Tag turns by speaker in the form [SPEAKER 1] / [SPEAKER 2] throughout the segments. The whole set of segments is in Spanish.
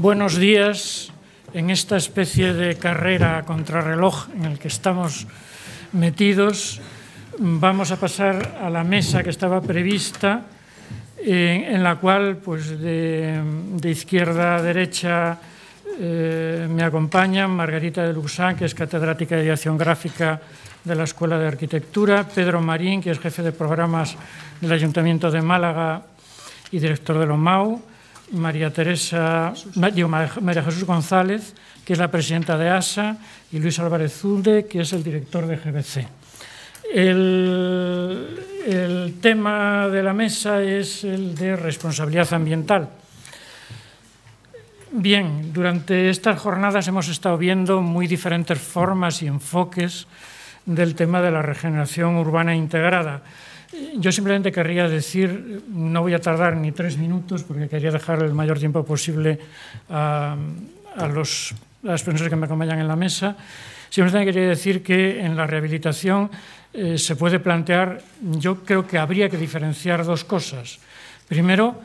[SPEAKER 1] Buenos días en esta especie de carrera a contrarreloj en el que estamos metidos. Vamos a pasar a la mesa que estaba prevista, en la cual, pues, de izquierda a derecha me acompañan Margarita de Luxán, que es catedrática de Dirección Gráfica de la Escuela de Arquitectura, Pedro Marín, que es jefe de programas del Ayuntamiento de Málaga y director de l'OMAU, María Jesús González, que es la presidenta de ASA, y Luis Álvarez Zulde, que es el director de GBC. El tema de la mesa es el de responsabilidad ambiental. Bien, durante estas jornadas hemos estado viendo muy diferentes formas y enfoques del tema de la regeneración urbana integrada. Yo simplemente querría decir, no voy a tardar ni 3 minutos porque quería dejar el mayor tiempo posible a las personas que me acompañan en la mesa. Simplemente quería decir que en la rehabilitación se puede plantear, yo creo que habría que diferenciar dos cosas. Primero,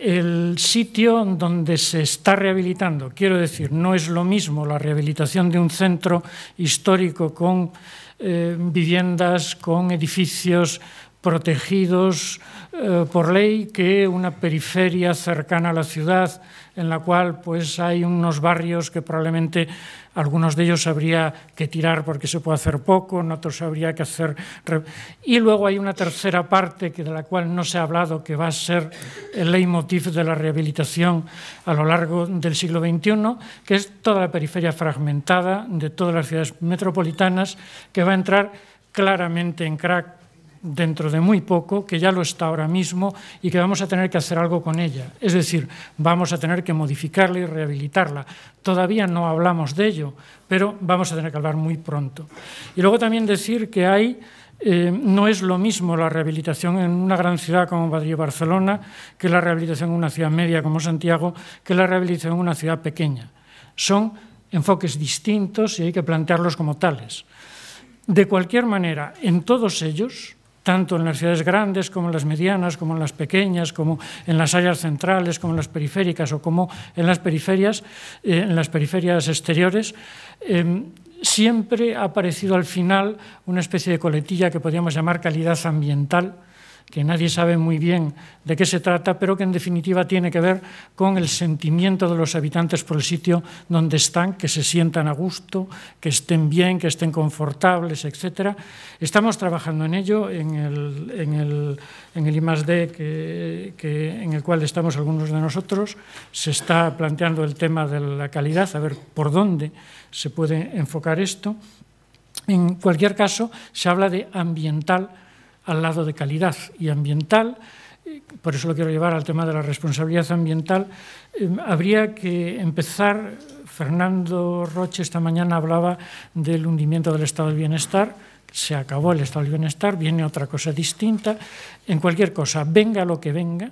[SPEAKER 1] el sitio donde se está rehabilitando. Quiero decir, no es lo mismo la rehabilitación de un centro histórico con viviendas, con edificios protegidos por ley, que una periferia cercana a la ciudad en la cual, pues, hay unos barrios que probablemente algunos de ellos habría que tirar porque se puede hacer poco, en otros habría que hacer... Y luego hay una tercera parte de la cual no se ha hablado, que va a ser el leitmotiv de la rehabilitación a lo largo del siglo XXI, que es toda la periferia fragmentada de todas las ciudades metropolitanas, que va a entrar claramente en crack dentro de muy poco, que ya lo está ahora mismo y que vamos a tener que hacer algo con ella. Es decir, vamos a tener que modificarla y rehabilitarla. Todavía no hablamos de ello, pero vamos a tener que hablar muy pronto. Y luego también decir que no es lo mismo la rehabilitación en una gran ciudad como Madrid o Barcelona que la rehabilitación en una ciudad media como Santiago, que la rehabilitación en una ciudad pequeña. Son enfoques distintos y hay que plantearlos como tales. De cualquier manera, en todos ellos, tanto en las ciudades grandes como en las medianas, como en las pequeñas, como en las áreas centrales, como en las periféricas o como en las periferias exteriores, siempre ha aparecido al final una especie de coletilla que podríamos llamar calidad ambiental, que nadie sabe muy bien de qué se trata, pero que en definitiva tiene que ver con el sentimiento de los habitantes por el sitio donde están, que se sientan a gusto, que estén bien, que estén confortables, etc. Estamos trabajando en ello en el I+D en el cual estamos algunos de nosotros. Se está planteando el tema de la calidad, a ver por dónde se puede enfocar esto. En cualquier caso, se habla de ambiental al lado de calidad y ambiental, por eso lo quiero llevar al tema de la responsabilidad ambiental. Habría que empezar, Fernando Roche esta mañana hablaba del hundimiento del estado del bienestar, se acabó el estado del bienestar, viene otra cosa distinta. En cualquier cosa, venga lo que venga,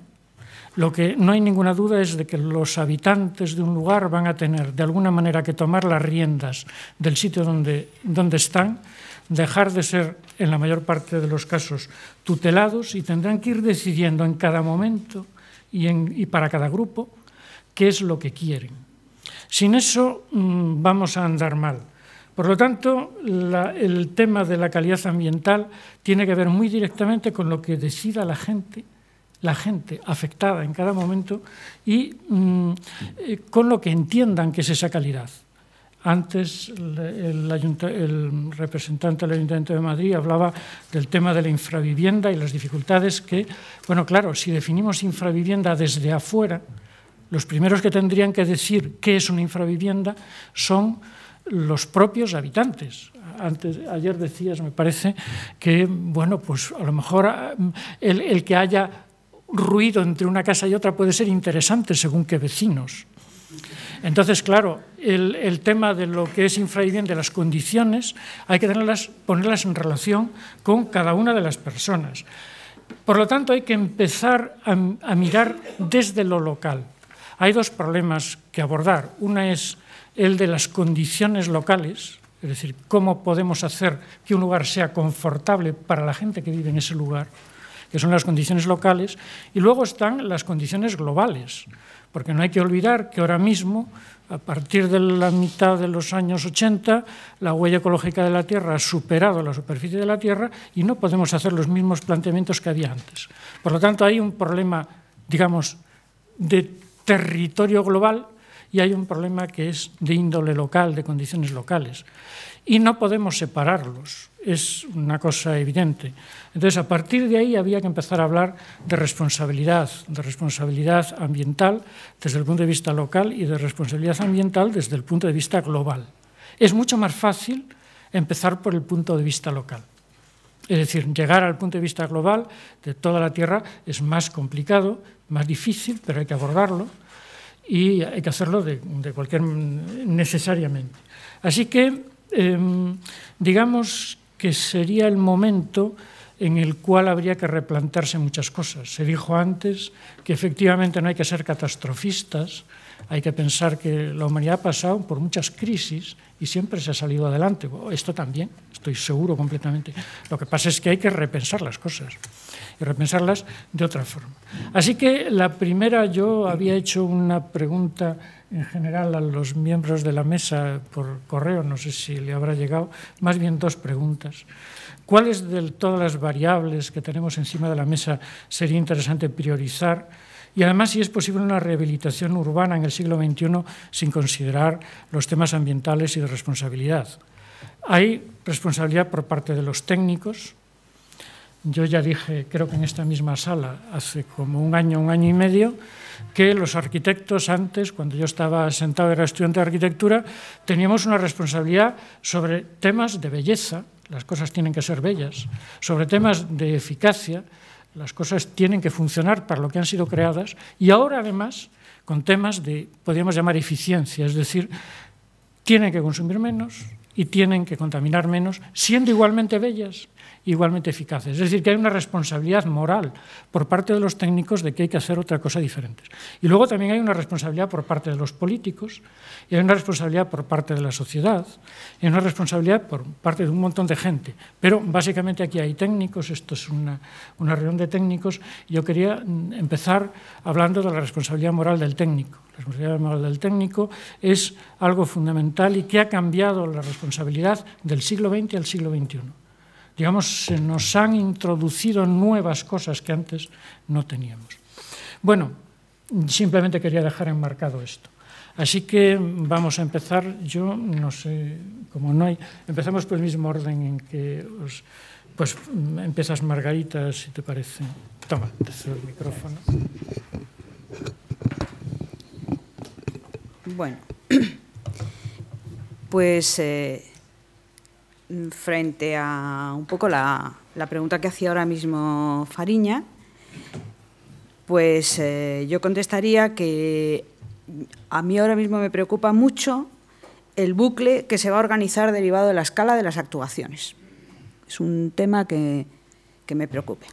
[SPEAKER 1] lo que no hay ninguna duda es de que los habitantes de un lugar van a tener de alguna manera que tomar las riendas del sitio donde están, dejar de ser, en la mayor parte de los casos, tutelados, y tendrán que ir decidiendo en cada momento y para cada grupo qué es lo que quieren. Sin eso vamos a andar mal. Por lo tanto, el tema de la calidad ambiental tiene que ver muy directamente con lo que decida la gente afectada en cada momento y con lo que entiendan que es esa calidad. Antes el representante del Ayuntamiento de Madrid hablaba del tema de la infravivienda y las dificultades que, bueno, claro, si definimos infravivienda desde afuera, los primeros que tendrían que decir qué es una infravivienda son los propios habitantes. Ayer decías, me parece, que, bueno, pues a lo mejor el que haya ruido entre una casa y otra puede ser interesante según qué vecinos. Entonces, claro, el tema de lo que es infravivienda, las condiciones, hay que ponerlas en relación con cada una de las personas. Por lo tanto, hay que empezar a mirar desde lo local. Hay dos problemas que abordar. Una es el de las condiciones locales, es decir, cómo podemos hacer que un lugar sea confortable para la gente que vive en ese lugar. que son las condiciones locales, y luego están las condiciones globales, porque no hay que olvidar que ahora mismo, a partir de la mitad de los años 80, la huella ecológica de la Tierra ha superado la superficie de la Tierra y no podemos hacer los mismos planteamientos que había antes. Por lo tanto, hay un problema, digamos, de territorio global y hay un problema que es de índole local, de condiciones locales. Y no podemos separarlos, es una cosa evidente. Entonces, a partir de ahí había que empezar a hablar de responsabilidad ambiental desde el punto de vista local y de responsabilidad ambiental desde el punto de vista global. Es mucho más fácil empezar por el punto de vista local. Es decir, llegar al punto de vista global de toda la Tierra es más complicado, más difícil, pero hay que abordarlo y hay que hacerlo necesariamente. Así que digamos que sería el momento en el cual habría que replantearse muchas cosas. Se dijo antes que efectivamente no hay que ser catastrofistas, hay que pensar que la humanidad ha pasado por muchas crisis y siempre se ha salido adelante. Esto también, estoy seguro completamente. Lo que pasa es que hay que repensar las cosas y repensarlas de otra forma. Así que la primera, yo había hecho una pregunta en general a los miembros de la mesa por correo, no sé si le habrá llegado, más bien dos preguntas. ¿Cuáles de todas las variables que tenemos encima de la mesa sería interesante priorizar? Y además, si es posible una rehabilitación urbana en el siglo XXI sin considerar los temas ambientales y de responsabilidad. Hay responsabilidad por parte de los técnicos. Yo ya dije, creo que en esta misma sala, hace como un año y medio, que los arquitectos antes, cuando yo estaba sentado, era estudiante de arquitectura, teníamos una responsabilidad sobre temas de belleza, las cosas tienen que ser bellas, sobre temas de eficacia, las cosas tienen que funcionar para lo que han sido creadas, y ahora además con temas de, podríamos llamar eficiencia, es decir, tienen que consumir menos y tienen que contaminar menos, siendo igualmente bellas, igualmente eficaces. Es decir, que hay una responsabilidad moral por parte de los técnicos de que hay que hacer otra cosa diferente. Y luego también hay una responsabilidad por parte de los políticos, y hay una responsabilidad por parte de la sociedad, y hay una responsabilidad por parte de un montón de gente. Pero básicamente aquí hay técnicos, esto es una reunión de técnicos, y yo quería empezar hablando de la responsabilidad moral del técnico. La responsabilidad moral del técnico es algo fundamental y que ha cambiado la responsabilidad del siglo XX al siglo XXI. Digamos, se nos han introducido nuevas cosas que antes no teníamos. Bueno, simplemente quería dejar enmarcado esto. Así que vamos a empezar. Yo no sé, como no hay... Empezamos por el mismo orden en que pues empiezas, Margarita, si te parece. Toma, te cedo el micrófono.
[SPEAKER 2] Bueno, pues frente a un poco la pregunta que hacía ahora mismo Fariña, pues yo contestaría que a mí ahora mismo me preocupa mucho el bucle que se va a organizar derivado de la escala de las actuaciones. Es un tema que me preocupa.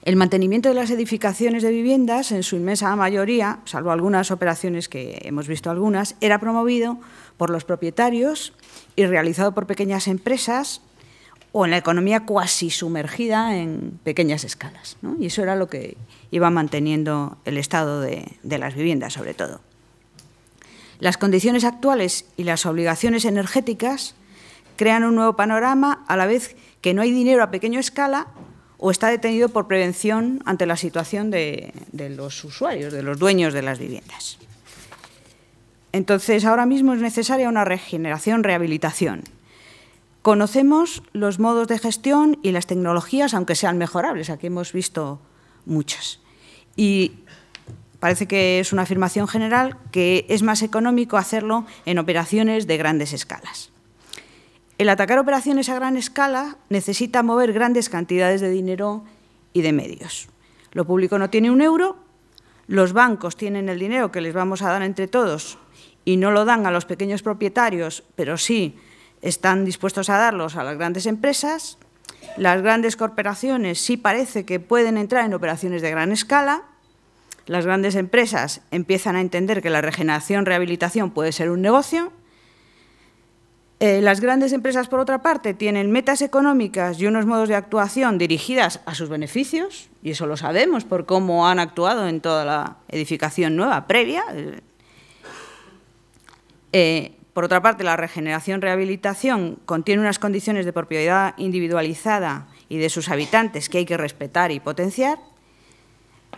[SPEAKER 2] El mantenimiento de las edificaciones de viviendas, en su inmensa mayoría, salvo algunas operaciones que hemos visto algunas, era promovido por los propietarios y realizado por pequeñas empresas o en la economía cuasi sumergida en pequeñas escalas, ¿no? Y eso era lo que iba manteniendo el estado de las viviendas, sobre todo. Las condiciones actuales y las obligaciones energéticas crean un nuevo panorama, a la vez que no hay dinero a pequeña escala o está detenido por prevención ante la situación de los usuarios, de los dueños de las viviendas. Entonces, ahora mismo es necesaria una regeneración, rehabilitación. Conocemos los modos de gestión y las tecnologías, aunque sean mejorables. Aquí hemos visto muchas. Y parece que es una afirmación general que es más económico hacerlo en operaciones de grandes escalas. El atacar operaciones a gran escala necesita mover grandes cantidades de dinero y de medios. Lo público no tiene un euro, los bancos tienen el dinero que les vamos a dar entre todos y no lo dan a los pequeños propietarios, pero sí están dispuestos a darlos a las grandes empresas. Las grandes corporaciones sí parece que pueden entrar en operaciones de gran escala. Las grandes empresas empiezan a entender que la regeneración, rehabilitación puede ser un negocio. Las grandes empresas, por otra parte, tienen metas económicas y unos modos de actuación dirigidas a sus beneficios, y eso lo sabemos por cómo han actuado en toda la edificación nueva previa. Por otra parte, la regeneración-rehabilitación contiene unas condiciones de propiedad individualizada y de sus habitantes que hay que respetar y potenciar.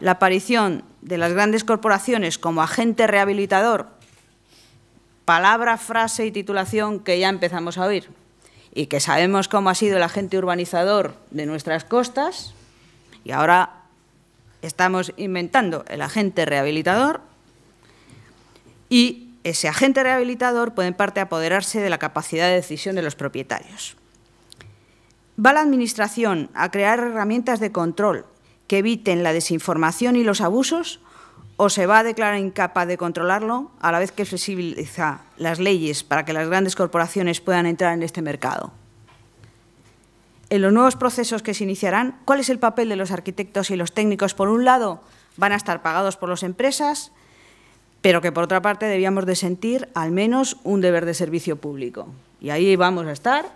[SPEAKER 2] La aparición de las grandes corporaciones como agente rehabilitador, palabra, frase y titulación que ya empezamos a oír y que sabemos cómo ha sido el agente urbanizador de nuestras costas, y ahora estamos inventando el agente rehabilitador, y ese agente rehabilitador puede en parte apoderarse de la capacidad de decisión de los propietarios. ¿Va la Administración a crear herramientas de control que eviten la desinformación y los abusos, o se va a declarar incapaz de controlarlo a la vez que flexibiliza las leyes para que las grandes corporaciones puedan entrar en este mercado? En los nuevos procesos que se iniciarán, ¿cuál es el papel de los arquitectos y los técnicos? Por un lado, van a estar pagados por las empresas, pero que por otra parte debíamos de sentir al menos un deber de servicio público. Y ahí vamos a estar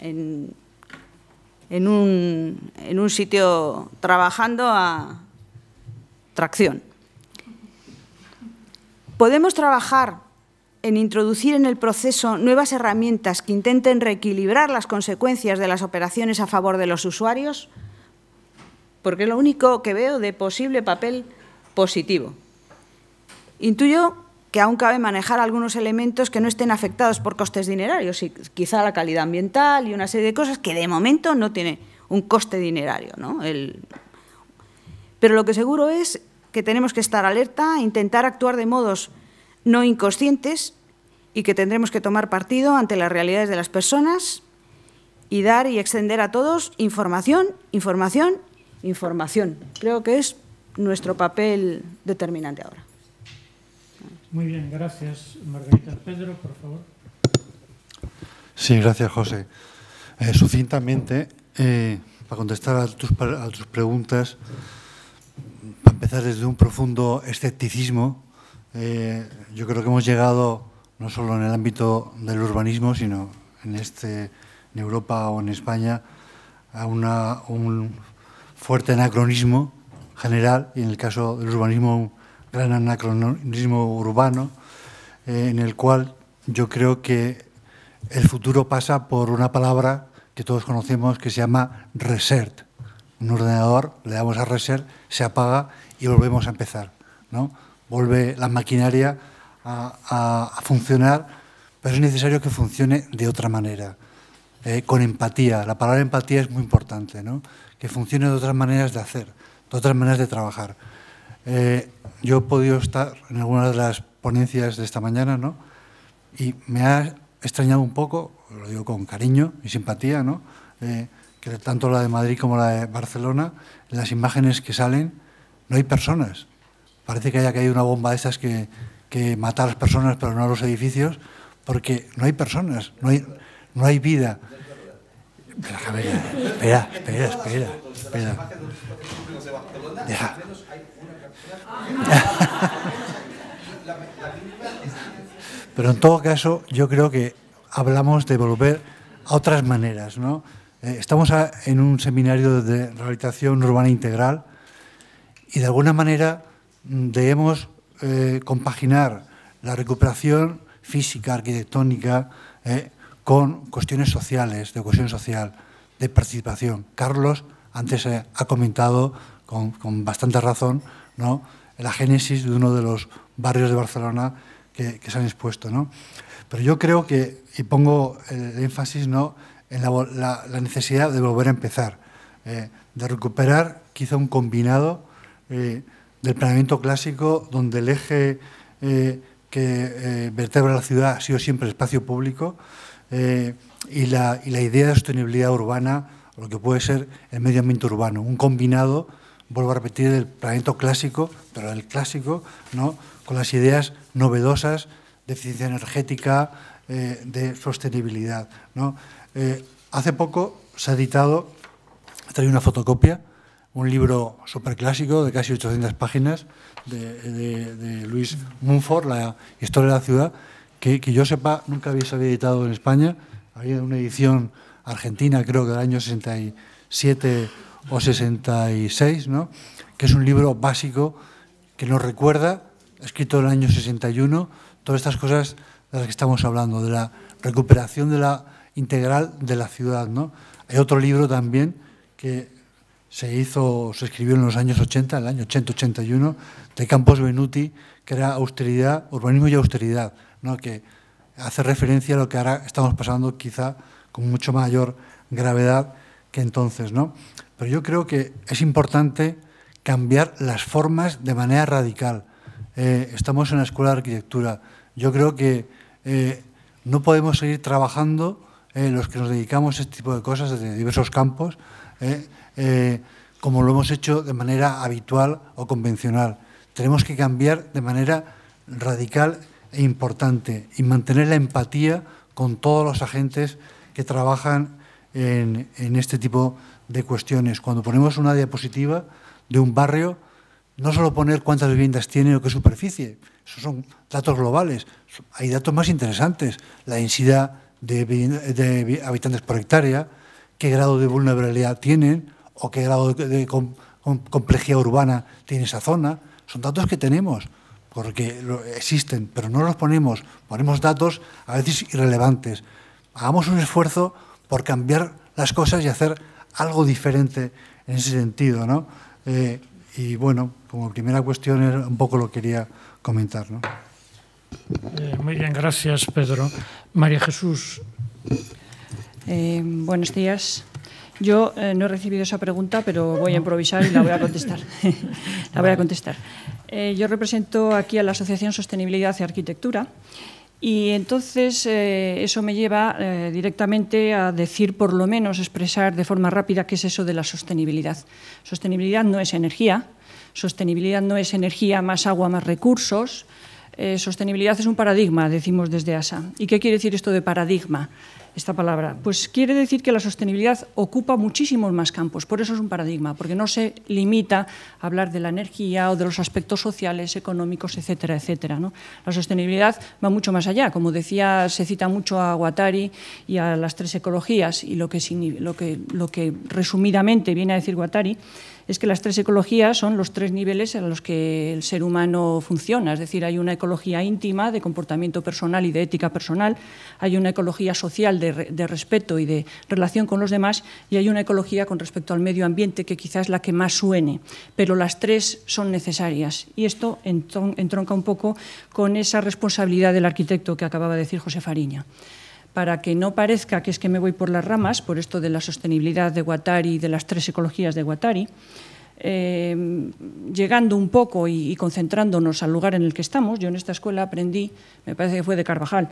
[SPEAKER 2] en un sitio trabajando a tracción. Podemos trabajar en introducir en el proceso nuevas herramientas que intenten reequilibrar las consecuencias de las operaciones a favor de los usuarios, porque es lo único que veo de posible papel positivo. Intuyo que aún cabe manejar algunos elementos que no estén afectados por costes dinerarios, y quizá la calidad ambiental y una serie de cosas que de momento no tiene un coste dinerario, ¿no? Pero lo que seguro es que tenemos que estar alerta, intentar actuar de modos no inconscientes, y que tendremos que tomar partido ante las realidades de las personas y dar y extender a todos información, información, información. Creo que es nuestro papel determinante ahora.
[SPEAKER 1] Muy bien, gracias, Margarita. Pedro, por favor.
[SPEAKER 3] Sí, gracias, José. Sucintamente, para contestar a tus preguntas, para empezar desde un profundo escepticismo, yo creo que hemos llegado, no solo en el ámbito del urbanismo, sino en Europa o en España, a un fuerte anacronismo general, y en el caso del urbanismo, un gran anacronismo urbano, en el cual yo creo que el futuro pasa por una palabra que todos conocemos que se llama reset. Un ordenador, le damos a reset, se apaga y volvemos a empezar, ¿no? Vuelve la maquinaria a funcionar, pero es necesario que funcione de otra manera, con empatía. La palabra empatía es muy importante, ¿no? Que funcione de otras maneras de hacer, de otras maneras de trabajar. Yo he podido estar en algunas de las ponencias de esta mañana, ¿no? Y me ha extrañado un poco, lo digo con cariño y simpatía, ¿no? Que tanto la de Madrid como la de Barcelona, en las imágenes que salen, no hay personas. Parece que haya caído una bomba de esas que mata a las personas, pero no a los edificios, porque no hay personas, no hay vida. Espera. Deja. Pero en todo caso, yo creo que hablamos de volver a otras maneras, ¿no? Estamos en un seminario de rehabilitación urbana integral y de alguna manera debemos compaginar la recuperación física, arquitectónica, con cuestiones sociales, de cohesión social, de participación. Carlos antes ha comentado con bastante razón, ¿no?, la génesis de uno de los barrios de Barcelona que se han expuesto, ¿no? Pero yo creo que, y pongo el énfasis, ¿no?, en la necesidad de volver a empezar, de recuperar quizá un combinado del planeamiento clásico, donde el eje que vertebra la ciudad ha sido siempre el espacio público, y la idea de sostenibilidad urbana, lo que puede ser el medio ambiente urbano, un combinado, vuelvo a repetir, del planeamiento clásico, pero el clásico, ¿no?, con las ideas novedosas de eficiencia energética, de sostenibilidad, ¿no? Hace poco se ha editado, he traído una fotocopia, un libro superclásico de casi 800 páginas de Luis Mumford, La historia de la ciudad, que yo sepa, nunca se había editado en España. Había una edición argentina, creo que del año 67 o 66, ¿no? Que es un libro básico que nos recuerda, escrito en el año 61, todas estas cosas de las que estamos hablando, de la recuperación de la integral de la ciudad, ¿no? Hay otro libro también que se escribió en los años 80, en el año 80-81, de Campos Benuti, que era austeridad, urbanismo y austeridad, ¿no? Que hace referencia a lo que ahora estamos pasando quizá con mucho mayor gravedad que entonces, ¿no? Pero yo creo que es importante cambiar las formas de manera radical. Estamos en la Escuela de Arquitectura. Yo creo que no podemos seguir trabajando los que nos dedicamos a este tipo de cosas desde diversos campos, como lo hemos hecho de manera habitual o convencional. Tenemos que cambiar de manera radical e importante y mantener la empatía con todos los agentes que trabajan en este tipo de cuestiones. Cuando ponemos una diapositiva de un barrio, no solo poner cuántas viviendas tiene o qué superficie, esos son datos globales. Hay datos más interesantes, la densidad de habitantes por hectárea, qué grado de vulnerabilidad tienen o qué grado de complejidad urbana tiene esa zona. Son datos que tenemos, porque existen, pero no los ponemos. Ponemos datos a veces irrelevantes. Hagamos un esfuerzo por cambiar las cosas y hacer algo diferente en ese sentido, ¿no? Y bueno, como primera cuestión un poco lo quería comentar, ¿no?
[SPEAKER 1] Muy bien, gracias, Pedro. María Jesús.
[SPEAKER 4] Buenos días. Yo no he recibido esa pregunta, pero voy a improvisar y la voy a contestar. Yo represento aquí a la Asociación Sostenibilidad y Arquitectura y entonces eso me lleva directamente a decir, por lo menos expresar de forma rápida qué es eso de la sostenibilidad. Sostenibilidad no es energía, sostenibilidad no es energía más agua más recursos. Sostenibilidad es un paradigma, decimos desde ASA. ¿Y qué quiere decir esto de paradigma, esta palabra? Pues quiere decir que la sostenibilidad ocupa muchísimos más campos, por eso es un paradigma, porque no se limita a hablar de la energía o de los aspectos sociales, económicos, etcétera, etcétera, ¿no? La sostenibilidad va mucho más allá. Como decía, se cita mucho a Guattari y a las 3 ecologías, y lo que resumidamente viene a decir Guattari es que las 3 ecologías son los 3 niveles en los que el ser humano funciona. Es decir, hay una ecología íntima de comportamiento personal y de ética personal, hay una ecología social de respeto y de relación con los demás, y hay una ecología con respecto al medio ambiente que quizás es la que más suene, pero las 3 son necesarias. Y esto entronca un poco con esa responsabilidad del arquitecto que acababa de decir José Fariña. Para que no parezca que es que me voy por las ramas, por esto de la sostenibilidad de Guattari y de las 3 ecologías de Guattari, llegando un poco y concentrándonos al lugar en el que estamos, yo en esta escuela aprendí, me parece que fue de Carvajal,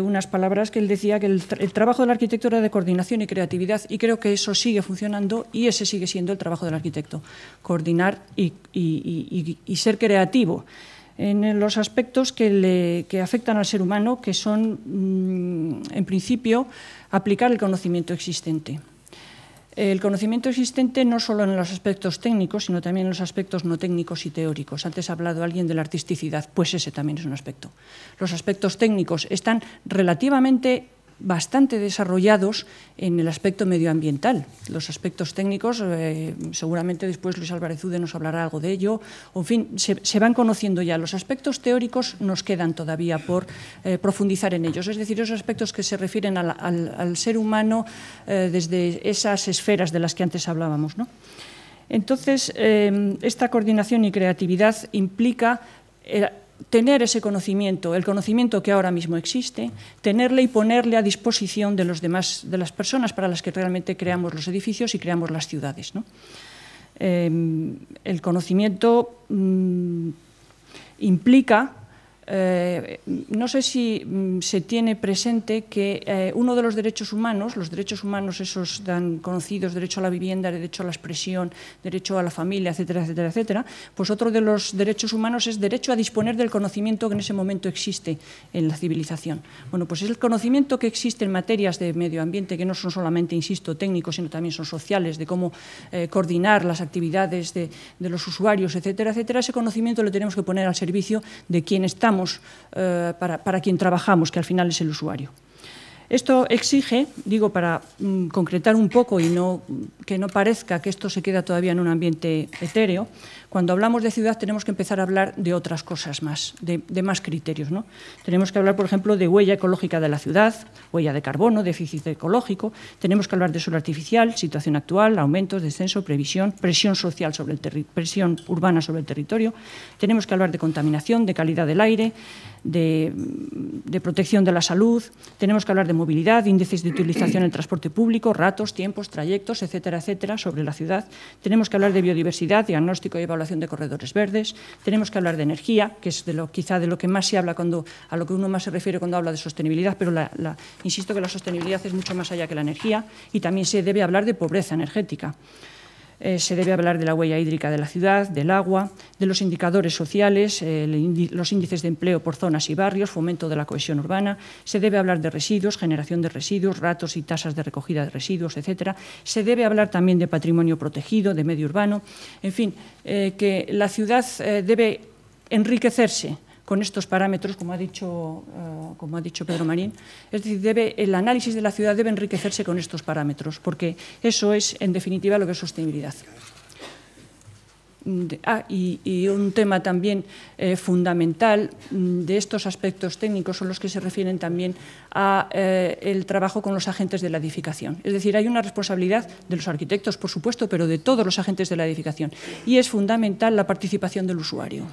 [SPEAKER 4] unas palabras que él decía que el trabajo del arquitecto era de coordinación y creatividad, y creo que eso sigue funcionando y ese sigue siendo el trabajo del arquitecto, coordinar y ser creativo en los aspectos que afectan al ser humano, que son, en principio, aplicar el conocimiento existente. El conocimiento existente no solo en los aspectos técnicos, sino también en los aspectos no técnicos y teóricos. Antes ha hablado alguien de la artisticidad, pues ese también es un aspecto. Los aspectos técnicos están relativamente bastante desarrollados en el aspecto medioambiental. Los aspectos técnicos, seguramente después Luis Álvarez Ude nos hablará algo de ello. En fin, se van conociendo ya. Los aspectos teóricos nos quedan todavía por profundizar en ellos. Es decir, esos aspectos que se refieren al ser humano desde esas esferas de las que antes hablábamos, ¿no? Entonces, esta coordinación y creatividad implica tener ese conocimiento, el conocimiento que ahora mismo existe, tenerle y ponerle a disposición de los demás, de las personas para las que realmente creamos los edificios y creamos las ciudades, ¿no? El conocimiento implica, no sé si se tiene presente que uno de los derechos humanos esos tan conocidos, derecho a la vivienda, derecho a la expresión, derecho a la familia, etcétera, etcétera, etcétera, pues otro de los derechos humanos es derecho a disponer del conocimiento que en ese momento existe en la civilización. Bueno, pues es el conocimiento que existe en materias de medio ambiente, que no son solamente, insisto, técnicos, sino también son sociales, de cómo coordinar las actividades de los usuarios, etcétera, etcétera. Ese conocimiento lo tenemos que poner al servicio de quien estamos trabajamos, para quien trabajamos, que al final es el usuario. Esto exige, digo, para concretar un poco y que no parezca que esto se queda todavía en un ambiente etéreo, cuando hablamos de ciudad tenemos que empezar a hablar de otras cosas más, de más criterios, ¿no? Tenemos que hablar, por ejemplo, de huella ecológica de la ciudad, huella de carbono, déficit ecológico, tenemos que hablar de suelo artificial, situación actual, aumentos, descenso, presión social presión urbana sobre el territorio, tenemos que hablar de contaminación, de calidad del aire, de protección de la salud, tenemos que hablar de movilidad, índices de utilización en transporte público, ratos, tiempos, trayectos, etcétera, etcétera, sobre la ciudad. Tenemos que hablar de biodiversidad, diagnóstico y evaluación de corredores verdes. Tenemos que hablar de energía, que es quizá de lo que más se habla a lo que uno más se refiere cuando habla de sostenibilidad, pero insisto que la sostenibilidad es mucho más allá que la energía, y también se debe hablar de pobreza energética. Se debe hablar de la huella hídrica de la ciudad, del agua, de los indicadores sociales, los índices de empleo por zonas y barrios, fomento de la cohesión urbana. Se debe hablar de residuos, generación de residuos, ratos y tasas de recogida de residuos, etcétera. Se debe hablar también de patrimonio protegido, de medio urbano. En fin, que la ciudad debe enriquecerse con estos parámetros, como ha dicho Pedro Marín. Es decir, el análisis de la ciudad debe enriquecerse con estos parámetros, porque eso es, en definitiva, lo que es sostenibilidad. Y un tema también fundamental de estos aspectos técnicos son los que se refieren también al trabajo con los agentes de la edificación. Es decir, hay una responsabilidad de los arquitectos, por supuesto, pero de todos los agentes de la edificación. Y es fundamental la participación del usuario.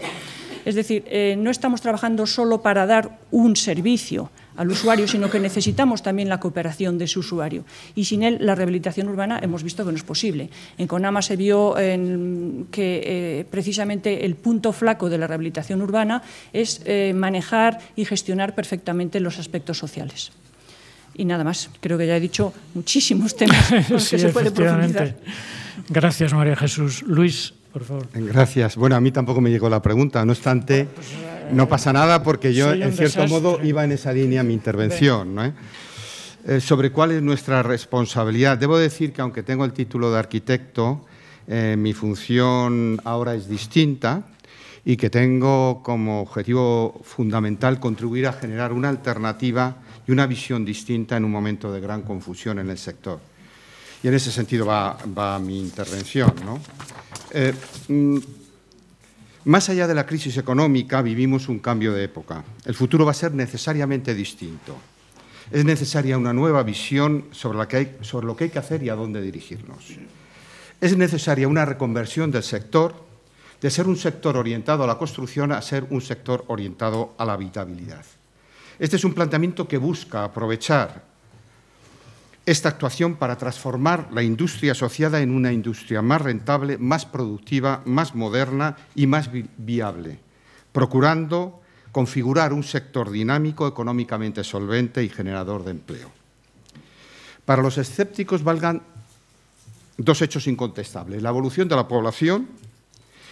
[SPEAKER 4] Es decir, no estamos trabajando solo para dar un servicio al usuario, sino que necesitamos también la cooperación de ese usuario. Y sin él, la rehabilitación urbana hemos visto que no es posible. En CONAMA se vio que precisamente el punto flaco de la rehabilitación urbana es manejar y gestionar perfectamente los aspectos sociales. Y nada más, creo que ya he dicho muchísimos temas en los que se puede profundizar.
[SPEAKER 1] Gracias, María Jesús. Luis, por favor.
[SPEAKER 5] Gracias. Bueno, a mí tampoco me llegó la pregunta. No obstante, no pasa nada porque yo, en cierto modo, iba en esa línea mi intervención, ¿no? Sobre cuál es nuestra responsabilidad. Debo decir que, aunque tengo el título de arquitecto, mi función ahora es distinta y que tengo como objetivo fundamental contribuir a generar una alternativa y una visión distinta en un momento de gran confusión en el sector. Y en ese sentido va mi intervención, ¿no? Más allá de la crisis económica, vivimos un cambio de época. El futuro va a ser necesariamente distinto. Es necesaria una nueva visión sobre lo que hay que hacer y a dónde dirigirnos. Es necesaria una reconversión del sector, de ser un sector orientado a la construcción a ser un sector orientado a la habitabilidad. Este es un planteamiento que busca aprovechar esta actuación para transformar la industria asociada en una industria más rentable, más productiva, más moderna y más viable, procurando configurar un sector dinámico, económicamente solvente y generador de empleo. Para los escépticos valgan dos hechos incontestables: la evolución de la población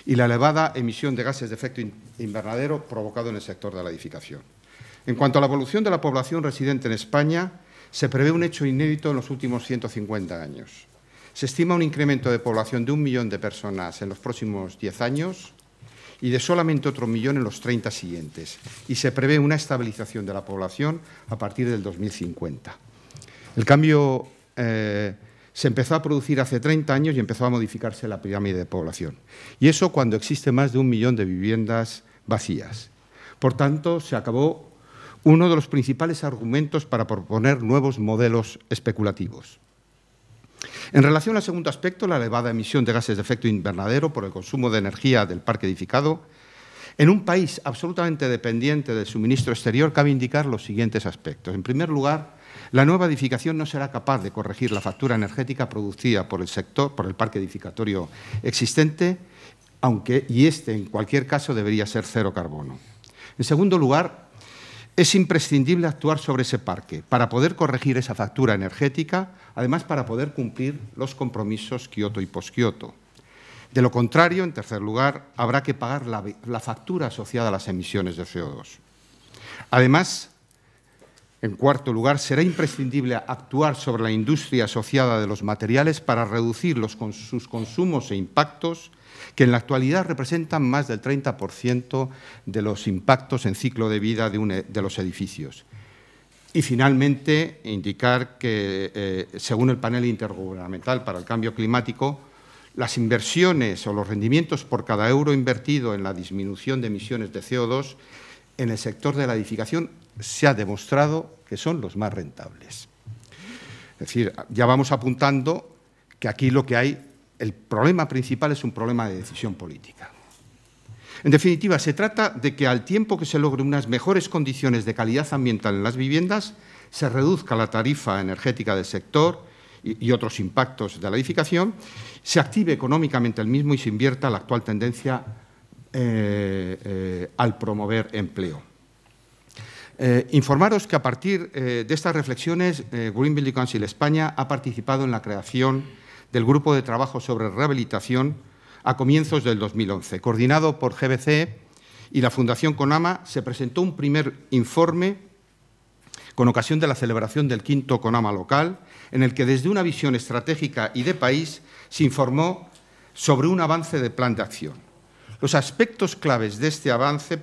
[SPEAKER 5] y la elevada emisión de gases de efecto invernadero provocado en el sector de la edificación. En cuanto a la evolución de la población residente en España, se prevé un hecho inédito en los últimos 150 años. Se estima un incremento de población de 1 millón de personas en los próximos 10 años y de solamente otro millón en los 30 siguientes. Y se prevé una estabilización de la población a partir del 2050. El cambio se empezó a producir hace 30 años y empezó a modificarse la pirámide de población. Y eso cuando existe más de 1 millón de viviendas vacías. Por tanto, se acabó uno de los principales argumentos para proponer nuevos modelos especulativos. En relación al segundo aspecto, la elevada emisión de gases de efecto invernadero por el consumo de energía del parque edificado, en un país absolutamente dependiente del suministro exterior, cabe indicar los siguientes aspectos. En primer lugar, la nueva edificación no será capaz de corregir la factura energética producida por el sector, por el parque edificatorio existente, y este, en cualquier caso, debería ser cero carbono. En segundo lugar, es imprescindible actuar sobre ese parque para poder corregir esa factura energética, además para poder cumplir los compromisos Kioto y post-Kioto. De lo contrario, en tercer lugar, habrá que pagar la factura asociada a las emisiones de CO2. Además, En cuarto lugar, será imprescindible actuar sobre la industria asociada de los materiales para reducir sus consumos e impactos, que en la actualidad representan más del 30% de los impactos en ciclo de vida de los edificios. Y, finalmente, indicar que, según el Panel Intergubernamental para el Cambio Climático, las inversiones o los rendimientos por cada euro invertido en la disminución de emisiones de CO2 en el sector de la edificación se ha demostrado que son los más rentables. Es decir, ya vamos apuntando que aquí lo que hay, el problema principal es un problema de decisión política. En definitiva, se trata de que al tiempo que se logren unas mejores condiciones de calidad ambiental en las viviendas, se reduzca la tarifa energética del sector y otros impactos de la edificación, se active económicamente el mismo y se invierta la actual tendencia al promover empleo. Informaros que a partir de estas reflexiones, Green Building Council España ha participado en la creación del Grupo de Trabajo sobre Rehabilitación a comienzos del 2011. Coordinado por GBC y la Fundación CONAMA, se presentó un primer informe con ocasión de la celebración del 5º CONAMA local, en el que desde una visión estratégica y de país se informó sobre un avance de plan de acción. Los aspectos claves de este avance,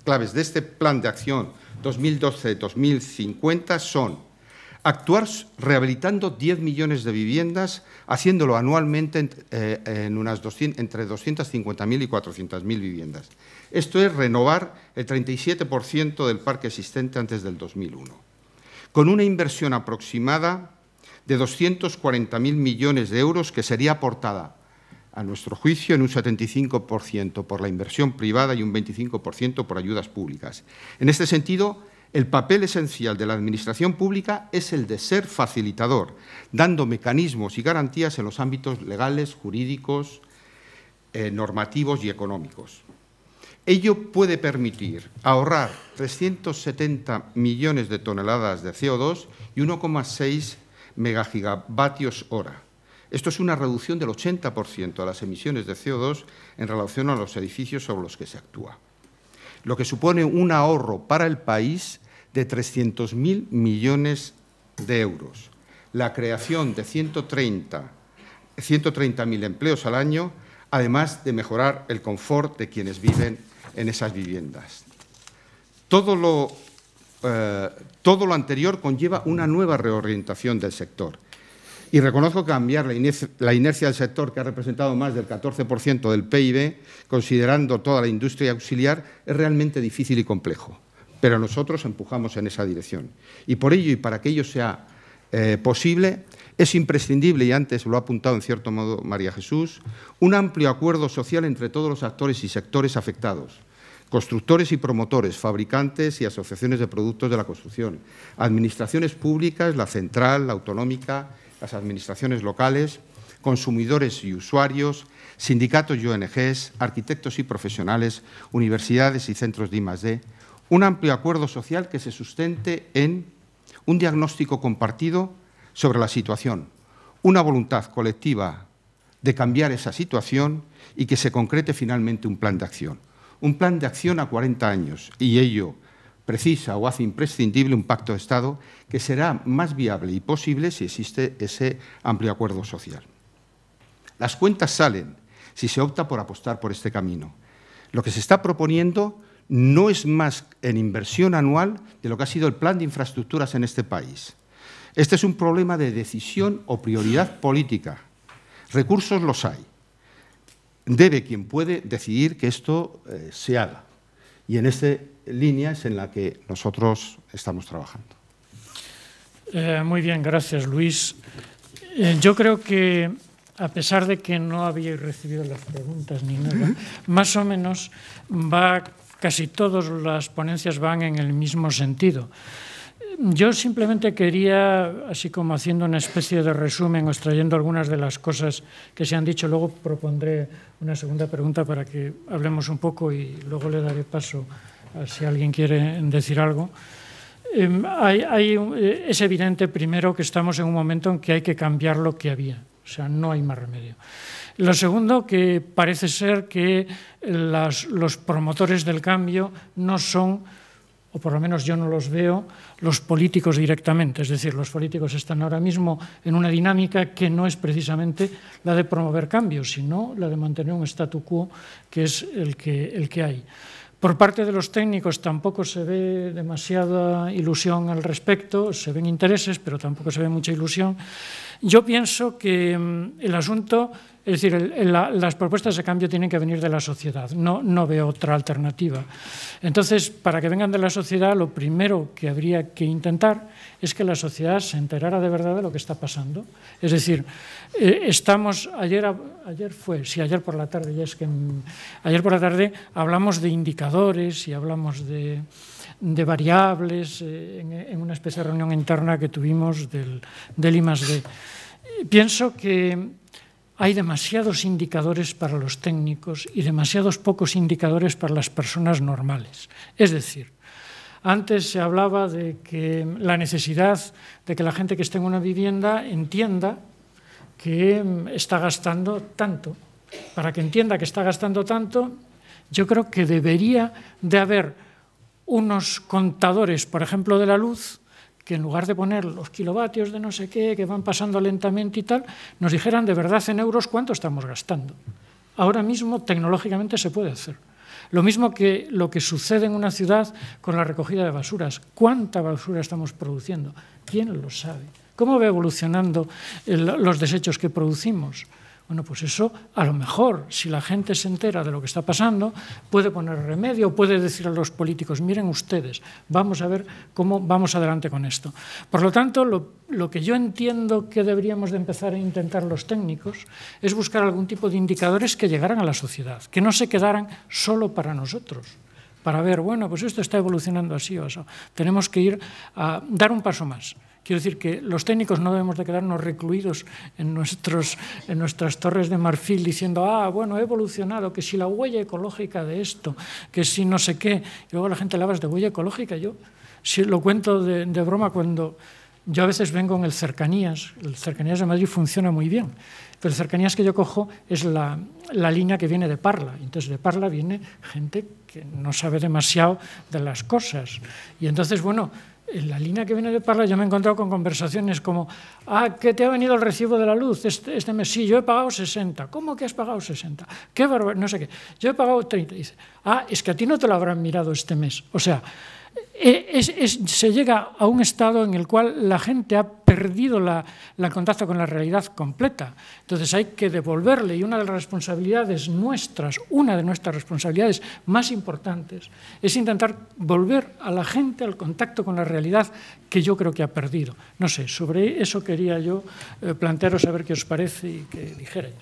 [SPEAKER 5] claves de este plan de acción 2012-2050 son actuar rehabilitando 10 millones de viviendas, haciéndolo anualmente en entre 250.000 y 400.000 viviendas. Esto es renovar el 37% del parque existente antes del 2001, con una inversión aproximada de 240.000 millones de euros que sería aportada, a nuestro juicio, en un 75% por la inversión privada y un 25% por ayudas públicas. En este sentido, el papel esencial de la Administración pública es el de ser facilitador, dando mecanismos y garantías en los ámbitos legales, jurídicos, normativos y económicos. Ello puede permitir ahorrar 370 millones de toneladas de CO2 y 1,6 megagigavatios hora. Esto es una reducción del 80% de las emisiones de CO2 en relación a los edificios sobre los que se actúa, lo que supone un ahorro para el país de 300.000 millones de euros, la creación de 130.000 empleos al año, además de mejorar el confort de quienes viven en esas viviendas. Todo lo anterior conlleva una nueva reorientación del sector. Y reconozco que cambiar la inercia del sector, que ha representado más del 14% del PIB, considerando toda la industria auxiliar, es realmente difícil y complejo. Pero nosotros empujamos en esa dirección. Y por ello, y para que ello sea posible, es imprescindible, y antes lo ha apuntado en cierto modo María Jesús, un amplio acuerdo social entre todos los actores y sectores afectados, constructores y promotores, fabricantes y asociaciones de productos de la construcción, administraciones públicas, la central, la autonómica, las administraciones locales, consumidores y usuarios, sindicatos y ONGs, arquitectos y profesionales, universidades y centros de I+D, un amplio acuerdo social que se sustente en un diagnóstico compartido sobre la situación, una voluntad colectiva de cambiar esa situación y que se concrete finalmente un plan de acción. Un plan de acción a 40 años, y ello precisa o hace imprescindible un pacto de Estado que será más viable y posible si existe ese amplio acuerdo social. Las cuentas salen si se opta por apostar por este camino. Lo que se está proponiendo no es más en inversión anual de lo que ha sido el plan de infraestructuras en este país. Este es un problema de decisión o prioridad política. Recursos los hay. Debe quien puede decidir que esto se haga. Y en esta línea es en la que nosotros estamos trabajando.
[SPEAKER 1] Muy bien, gracias, Luis. Yo creo que, a pesar de que no habíais recibido las preguntas ni nada, más o menos casi todas las ponencias van en el mismo sentido. Yo simplemente quería, así como haciendo una especie de resumen o extrayendo algunas de las cosas que se han dicho, luego propondré una segunda pregunta para que hablemos un poco y luego le daré paso a si alguien quiere decir algo. Es evidente, primero, que estamos en un momento en que hay que cambiar lo que había, o sea, no hay más remedio. Lo segundo, que parece ser que los promotores del cambio no son o por lo menos yo no los veo, los políticos directamente. Es decir, los políticos están ahora mismo en una dinámica que no es precisamente la de promover cambios, sino la de mantener un statu quo que es el que hay. Por parte de los técnicos tampoco se ve demasiada ilusión al respecto, se ven intereses, pero tampoco se ve mucha ilusión. Yo pienso que el asunto, es decir, las propuestas de cambio tienen que venir de la sociedad, no veo otra alternativa. Entonces, para que vengan de la sociedad, lo primero que habría que intentar es que la sociedad se enterara de verdad de lo que está pasando. Es decir, ayer por la tarde, ayer por la tarde hablamos de indicadores y hablamos de variables en una especie de reunión interna que tuvimos del I+D. Pienso que hay demasiados indicadores para los técnicos y demasiados pocos indicadores para las personas normales. Es decir, antes se hablaba de que la necesidad de que la gente que esté en una vivienda entienda que está gastando tanto. Para que entienda que está gastando tanto, yo creo que debería de haber unos contadores, por ejemplo, de la luz, que en lugar de poner los kilovatios de no sé qué, que van pasando lentamente y tal, nos dijeran de verdad en euros cuánto estamos gastando. Ahora mismo, tecnológicamente, se puede hacer. Lo mismo que lo que sucede en una ciudad con la recogida de basuras. ¿Cuánta basura estamos produciendo? ¿Quién lo sabe? ¿Cómo va evolucionando los desechos que producimos? Bueno, pues eso, a lo mejor, si la gente se entera de lo que está pasando, puede poner remedio, puede decir a los políticos, miren ustedes, vamos a ver cómo vamos adelante con esto. Por lo tanto, lo que yo entiendo que deberíamos de empezar a intentar los técnicos es buscar algún tipo de indicadores que llegaran a la sociedad, que no se quedaran solo para nosotros, para ver, bueno, pues esto está evolucionando así o así. Tenemos que ir a dar un paso más. Quiero decir que los técnicos no debemos de quedarnos recluidos en nuestras torres de marfil diciendo, bueno, he evolucionado, que si la huella ecológica de esto, que si no sé qué. Y luego la gente le habla de huella ecológica. Yo si lo cuento de broma cuando yo a veces vengo en el Cercanías de Madrid funciona muy bien, pero el Cercanías que yo cojo es la línea que viene de Parla. Entonces de Parla viene gente que no sabe demasiado de las cosas. Y entonces, bueno, en la línea que viene de Parla yo me he encontrado con conversaciones como ¿que te ha venido el recibo de la luz este mes? Sí, yo he pagado 60. ¿Cómo que has pagado 60? ¡Qué barbaridad! No sé qué. Yo he pagado 30. Dice, es que a ti no te lo habrán mirado este mes. O sea, se llega a un estado en el cual la gente ha perdido el contacto con la realidad completa. Entonces hay que devolverle, y una de las responsabilidades nuestras, una de nuestras responsabilidades más importantes, es intentar volver a la gente al contacto con la realidad que yo creo que ha perdido. No sé, sobre eso quería yo plantearos a ver qué os parece y que dijerais.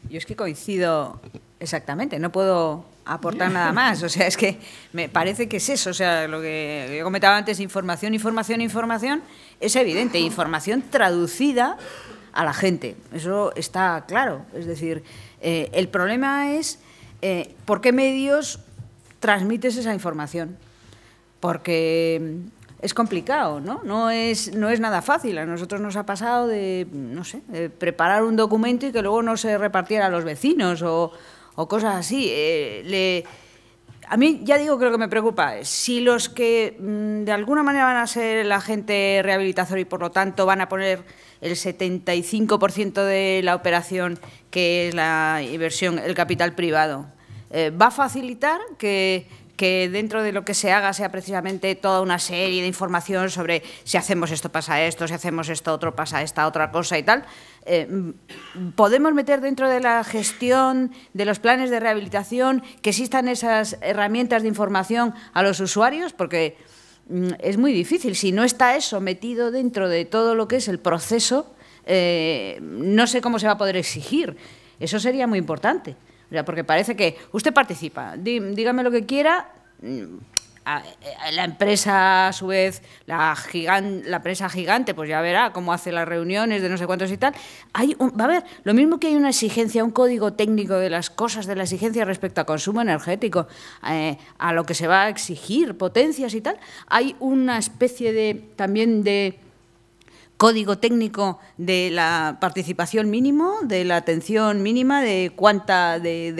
[SPEAKER 2] Yo es que coincido exactamente, no puedo aportar nada más. O sea, es que me parece que es eso. O sea, lo que yo comentaba antes, información, es evidente. Información traducida a la gente. Eso está claro. Es decir, el problema es por qué medios transmites esa información. Porque es complicado, ¿no? No es nada fácil. A nosotros nos ha pasado de, no sé, de preparar un documento y que luego no se repartiera a los vecinos o cosas así. A mí, ya digo que lo que me preocupa es si los que de alguna manera van a ser el agente rehabilitador y por lo tanto van a poner el 75% de la operación, que es la inversión, el capital privado, va a facilitar que dentro de lo que se haga sea precisamente toda una serie de información sobre si hacemos esto pasa esto, si hacemos esto otro pasa esta otra cosa y tal. Podemos meter dentro de la gestión de los planes de rehabilitación que existan esas herramientas de información a los usuarios, porque es muy difícil. Si no está eso metido dentro de todo lo que es el proceso, no sé cómo se va a poder exigir. Eso sería muy importante. O sea, porque parece que usted participa, dígame lo que quiera, la empresa a su vez, la empresa gigante, pues ya verá cómo hace las reuniones de no sé cuántos y tal. Va a haber, lo mismo que hay una exigencia, un código técnico de las cosas, de la exigencia respecto a consumo energético, a lo que se va a exigir, potencias y tal, hay una especie también de código técnico de la participación mínimo, de la atención mínima, de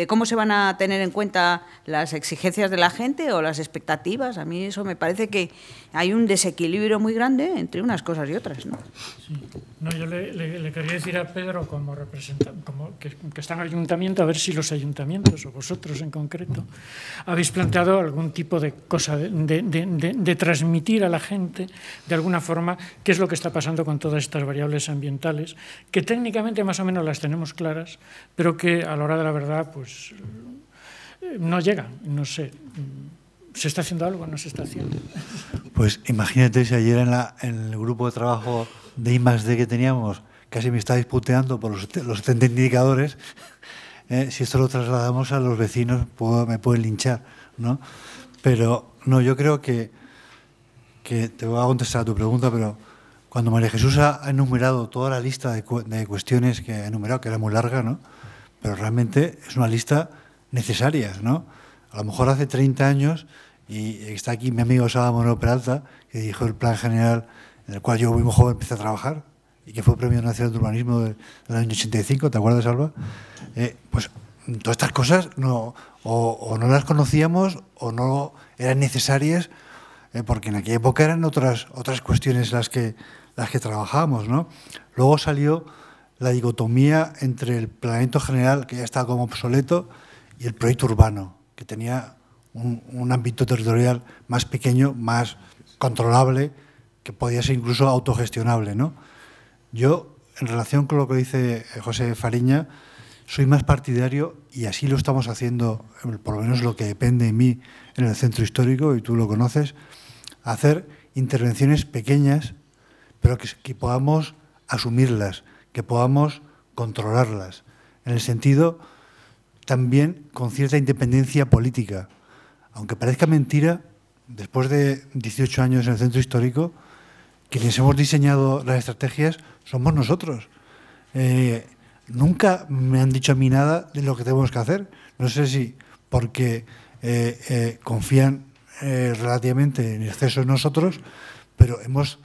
[SPEAKER 2] cómo se van a tener en cuenta las exigencias de la gente o las expectativas. A mí eso me parece que hay un desequilibrio muy grande entre unas cosas y otras, ¿no?
[SPEAKER 1] Sí. No, yo le quería decir a Pedro, como representante, que está en el ayuntamiento, a ver si los ayuntamientos, o vosotros en concreto, habéis planteado algún tipo de cosa de transmitir a la gente, de alguna forma, qué es lo que está pasando con todas estas variables ambientales, que técnicamente más o menos las tenemos claras, pero que a la hora de la verdad pues no llegan, no sé. ¿Se está haciendo algo o no se está haciendo?
[SPEAKER 3] Pues imagínate si ayer en el grupo de trabajo de I+D que teníamos, casi me está disputeando por los 70 indicadores. Si esto lo trasladamos a los vecinos, me pueden linchar, ¿no? Pero no, yo creo que te voy a contestar a tu pregunta, pero cuando María Jesús ha enumerado toda la lista de cuestiones que ha enumerado, que era muy larga, ¿no? Pero realmente es una lista necesaria, ¿no? A lo mejor hace 30 años, y está aquí mi amigo Salva Moreno Peralta, que dirigió el Plan General, en el cual yo muy joven empecé a trabajar, y que fue Premio Nacional de Urbanismo del año 85, ¿te acuerdas, Salva? Pues todas estas cosas o no las conocíamos o no eran necesarias, porque en aquella época eran otras cuestiones las que trabajábamos, ¿no? Luego salió la dicotomía entre el planeamiento general, que ya estaba como obsoleto, y el proyecto urbano, que tenía un ámbito territorial más pequeño, más controlable, que podía ser incluso autogestionable, ¿no? Yo, en relación con lo que dice José Fariña, soy más partidario, y así lo estamos haciendo, por lo menos lo que depende de mí en el centro histórico, y tú lo conoces, hacer intervenciones pequeñas, pero que podamos asumirlas, que podamos controlarlas, en el sentido también con cierta independencia política. Aunque parezca mentira, después de 18 años en el centro histórico, quienes hemos diseñado las estrategias somos nosotros. Nunca me han dicho a mí nada de lo que tenemos que hacer. No sé si porque confían relativamente en exceso en nosotros, pero hemos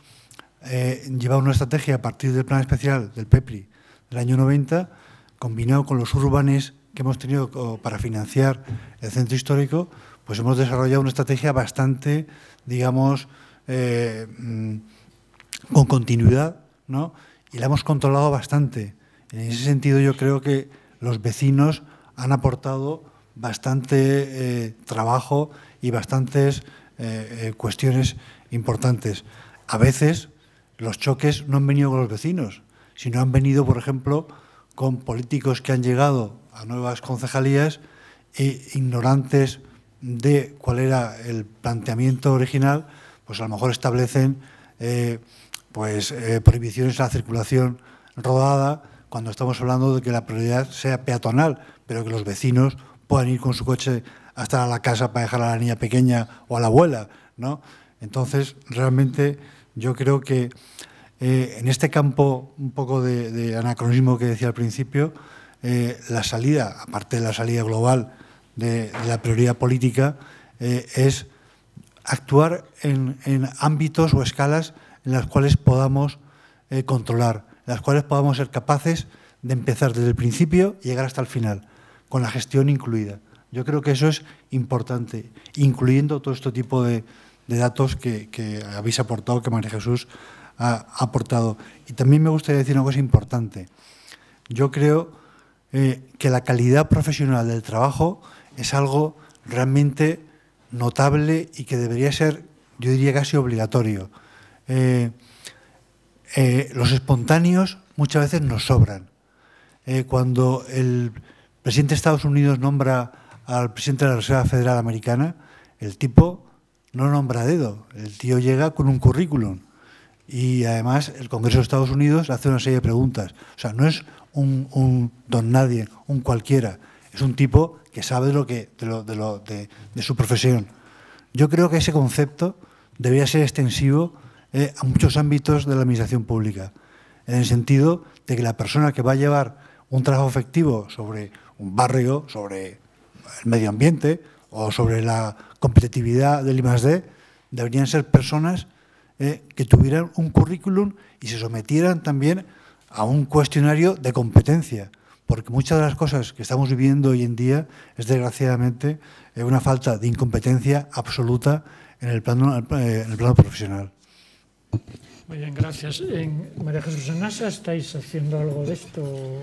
[SPEAKER 3] llevado una estrategia a partir del plan especial del PEPRI del año 90, combinado con los urbanes que hemos tenido para financiar el centro histórico, pues hemos desarrollado una estrategia bastante, digamos, con continuidad, ¿no? Y la hemos controlado bastante. En ese sentido, yo creo que los vecinos han aportado bastante trabajo y bastantes cuestiones importantes. A veces los choques no han venido con los vecinos, sino han venido, por ejemplo, con políticos que han llegado a nuevas concejalías e ignorantes de cuál era el planteamiento original, pues a lo mejor establecen prohibiciones a la circulación rodada, cuando estamos hablando de que la prioridad sea peatonal, pero que los vecinos puedan ir con su coche hasta la casa para dejar a la niña pequeña o a la abuela, ¿no? Entonces, realmente yo creo que en este campo un poco de anacronismo que decía al principio, la salida, aparte de la salida global de la prioridad política, es actuar en ámbitos o escalas en las cuales podamos controlar, en las cuales podamos ser capaces de empezar desde el principio y llegar hasta el final, con la gestión incluida. Yo creo que eso es importante, incluyendo todo este tipo de datos que habéis aportado, que María Jesús ha aportado. Y también me gustaría decir una cosa importante. Yo creo que la calidad profesional del trabajo es algo realmente notable y que debería ser, yo diría, casi obligatorio. Los espontáneos muchas veces nos sobran. Cuando el presidente de Estados Unidos nombra al presidente de la Reserva Federal Americana, el tipo no nombra a dedo, el tío llega con un currículum y además el Congreso de Estados Unidos hace una serie de preguntas. O sea, no es un don nadie, un cualquiera, es un tipo que sabe de su profesión. Yo creo que ese concepto debería ser extensivo a muchos ámbitos de la administración pública, en el sentido de que la persona que va a llevar un trabajo efectivo sobre un barrio, sobre el medio ambiente o sobre la competitividad del I+D, deberían ser personas que tuvieran un currículum y se sometieran también a un cuestionario de competencia, porque muchas de las cosas que estamos viviendo hoy en día es, desgraciadamente, una falta de incompetencia absoluta en el plano profesional.
[SPEAKER 1] Muy bien, gracias. María Jesús Anasa, ¿estáis haciendo algo de esto?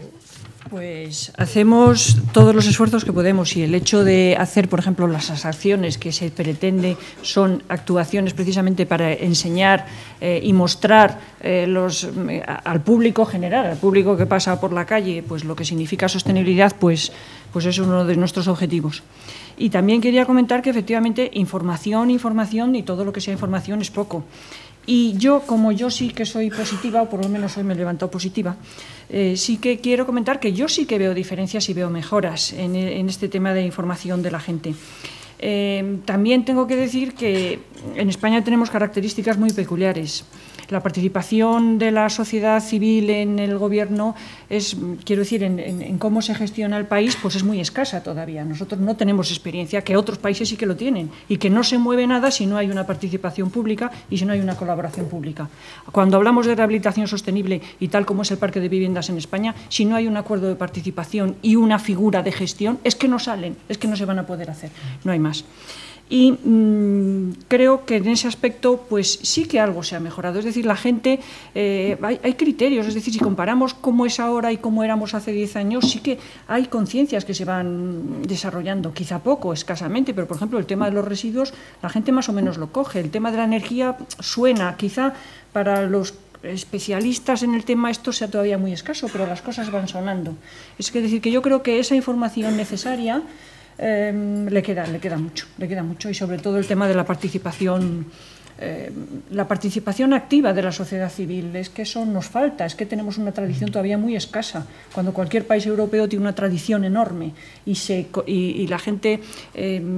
[SPEAKER 4] Pues hacemos todos los esfuerzos que podemos, y el hecho de hacer, por ejemplo, las acciones que se pretende son actuaciones precisamente para enseñar y mostrar al público general, al público que pasa por la calle, pues lo que significa sostenibilidad, pues es uno de nuestros objetivos. Y también quería comentar que efectivamente información y todo lo que sea información es poco. Y yo, como yo sí que soy positiva, o por lo menos hoy me he levantado positiva, sí que quiero comentar que yo sí que veo diferencias y veo mejoras en este tema de información de la gente. También tengo que decir que en España tenemos características muy peculiares. La participación de la sociedad civil en el gobierno es, quiero decir, en cómo se gestiona el país, pues es muy escasa todavía. Nosotros no tenemos experiencia, que otros países sí que lo tienen, y que no se mueve nada si no hay una participación pública y si no hay una colaboración pública. Cuando hablamos de rehabilitación sostenible y tal como es el parque de viviendas en España, si no hay un acuerdo de participación y una figura de gestión, es que no salen, es que no se van a poder hacer, no hay más. Y creo que en ese aspecto pues sí que algo se ha mejorado. Es decir, la gente, hay criterios, es decir, si comparamos cómo es ahora y cómo éramos hace 10 años, sí que hay conciencias que se van desarrollando, quizá poco, escasamente, pero por ejemplo el tema de los residuos, la gente más o menos lo coge. El tema de la energía suena, quizá para los especialistas en el tema esto sea todavía muy escaso, pero las cosas van sonando. Es decir, que yo creo que esa información necesaria le queda mucho, y sobre todo el tema de la participación activa de la sociedad civil. Es que eso nos falta, es que tenemos una tradición todavía muy escasa, cuando cualquier país europeo tiene una tradición enorme y la gente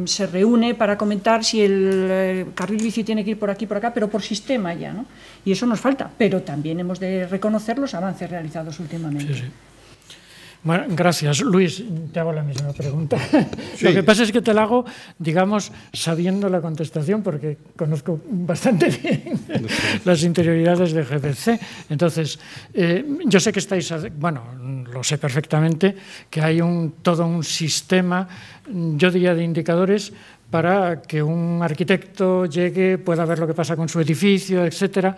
[SPEAKER 4] se reúne para comentar si el carril bici tiene que ir por aquí, por acá, pero por sistema ya, ¿no? Y eso nos falta, pero también hemos de reconocer los avances realizados últimamente.
[SPEAKER 1] Sí, sí. Bueno, gracias. Luis, te hago la misma pregunta. Sí. Lo que pasa es que te la hago, digamos, sabiendo la contestación, porque conozco bastante bien las interioridades de GPC. Entonces, yo sé que estáis, bueno, lo sé perfectamente, que hay todo un sistema, yo diría, de indicadores para que un arquitecto llegue, pueda ver lo que pasa con su edificio, etcétera.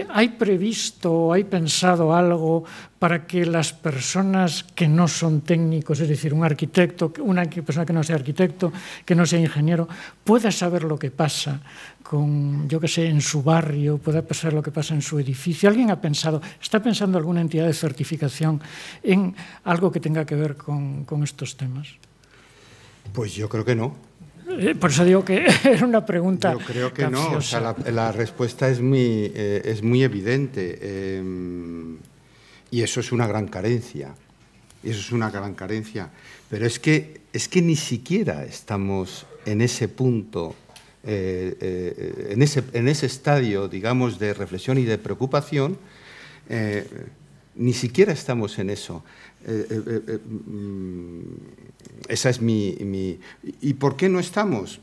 [SPEAKER 1] ¿Hay previsto, hay pensado algo para que las personas que no son técnicos, es decir, un arquitecto, una persona que no sea arquitecto, que no sea ingeniero, pueda saber lo que pasa con, yo qué sé, en su barrio, pueda saber lo que pasa en su edificio? ¿Alguien está pensando alguna entidad de certificación en algo que tenga que ver con estos temas?
[SPEAKER 5] Pues yo creo que no.
[SPEAKER 1] Por eso digo que era una pregunta.
[SPEAKER 5] Yo creo que
[SPEAKER 1] capciosa.
[SPEAKER 5] no, o sea, la respuesta es muy evidente, y eso es una gran carencia, pero es que ni siquiera estamos en ese punto, en ese estadio, digamos, de reflexión y de preocupación, ni siquiera estamos en eso. Esa es mi... ¿Y por qué no estamos?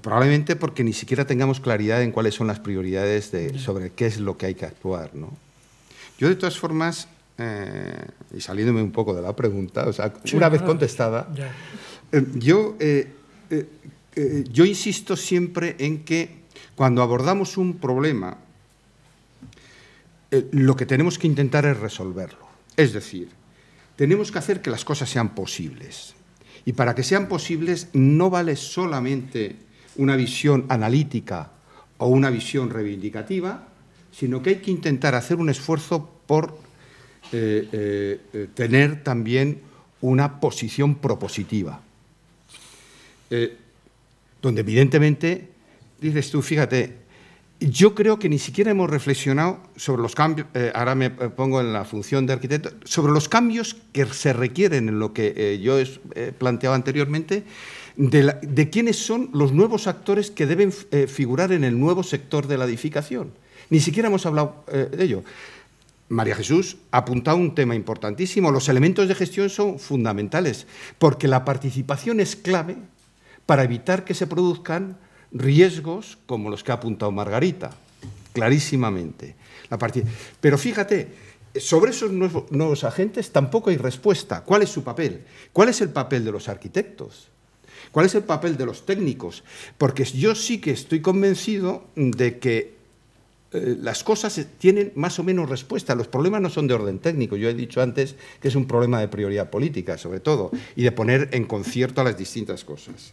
[SPEAKER 5] Probablemente porque ni siquiera tengamos claridad en cuáles son las prioridades sobre qué es lo que hay que actuar, ¿no? Yo, de todas formas, y saliéndome un poco de la pregunta, o sea, sí, una vez contestada, yo insisto siempre en que cuando abordamos un problema, lo que tenemos que intentar es resolverlo. Es decir, tenemos que hacer que las cosas sean posibles. Y para que sean posibles no vale solamente una visión analítica o una visión reivindicativa, sino que hay que intentar hacer un esfuerzo por tener también una posición propositiva. Donde evidentemente, dices tú, fíjate, yo creo que ni siquiera hemos reflexionado sobre los cambios, ahora me pongo en la función de arquitecto, sobre los cambios que se requieren en lo que yo he planteado anteriormente, de quiénes son los nuevos actores que deben figurar en el nuevo sector de la edificación. Ni siquiera hemos hablado de ello. María Jesús ha apuntado un tema importantísimo. Los elementos de gestión son fundamentales, porque la participación es clave para evitar que se produzcan riesgos como los que ha apuntado Margarita, clarísimamente. Pero fíjate, sobre esos nuevos agentes tampoco hay respuesta. ¿Cuál es su papel? ¿Cuál es el papel de los arquitectos? ¿Cuál es el papel de los técnicos? Porque yo sí que estoy convencido de que las cosas tienen más o menos respuesta. Los problemas no son de orden técnico. Yo he dicho antes que es un problema de prioridad política, sobre todo, y de poner en concierto a las distintas cosas.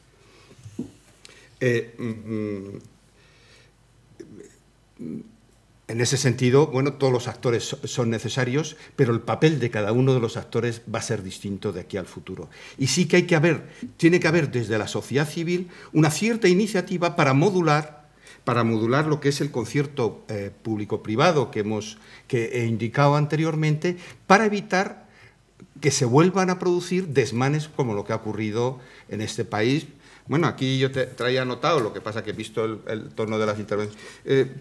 [SPEAKER 5] En ese sentido, bueno, todos los actores son necesarios, pero el papel de cada uno de los actores va a ser distinto de aquí al futuro. Y sí que tiene que haber desde la sociedad civil una cierta iniciativa para modular lo que es el concierto público-privado que he indicado anteriormente, para evitar que se vuelvan a producir desmanes como lo que ha ocurrido en este país. Bueno, aquí yo traía anotado, lo que pasa que he visto el tono de las intervenciones.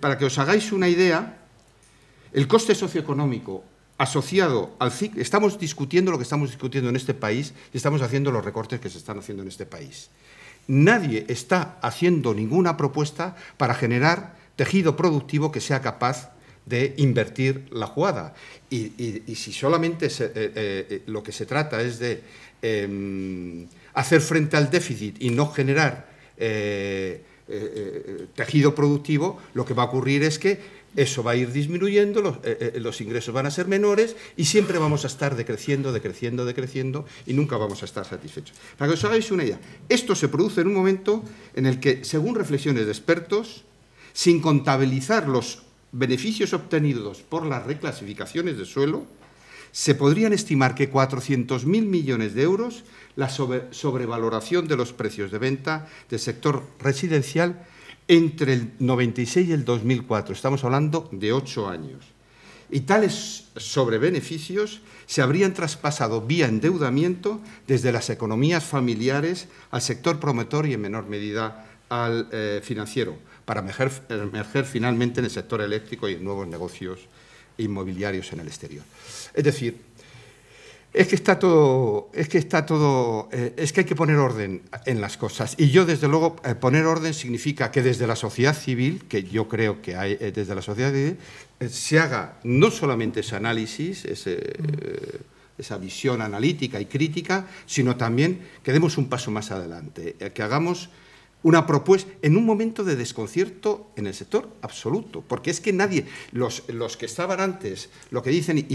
[SPEAKER 5] Para que os hagáis una idea, el coste socioeconómico asociado al CIC, estamos discutiendo lo que estamos discutiendo en este país y estamos haciendo los recortes que se están haciendo en este país. Nadie está haciendo ninguna propuesta para generar tejido productivo que sea capaz de invertir la jugada. Y si solamente lo que se trata es de hacer frente al déficit y no generar tejido productivo, lo que va a ocurrir es que eso va a ir disminuyendo, los ingresos van a ser menores y siempre vamos a estar decreciendo y nunca vamos a estar satisfechos. Para que os hagáis una idea, esto se produce en un momento en el que, según reflexiones de expertos, sin contabilizar los beneficios obtenidos por las reclasificaciones de suelo, se podrían estimar que 400.000 millones de euros la sobrevaloración de los precios de venta del sector residencial entre el 96 y el 2004. Estamos hablando de 8 años. Y tales sobrebeneficios se habrían traspasado vía endeudamiento desde las economías familiares al sector promotor y en menor medida al financiero, para emerger finalmente en el sector eléctrico y en nuevos negocios inmobiliarios en el exterior. Es decir, es que hay que poner orden en las cosas. Y yo, desde luego, poner orden significa que desde la sociedad civil, que yo creo que hay desde la sociedad civil, se haga no solamente ese análisis, esa visión analítica y crítica, sino también que demos un paso más adelante, que hagamos una propuesta en un momento de desconcierto en el sector absoluto, porque es que nadie, los que estaban antes, lo que dicen,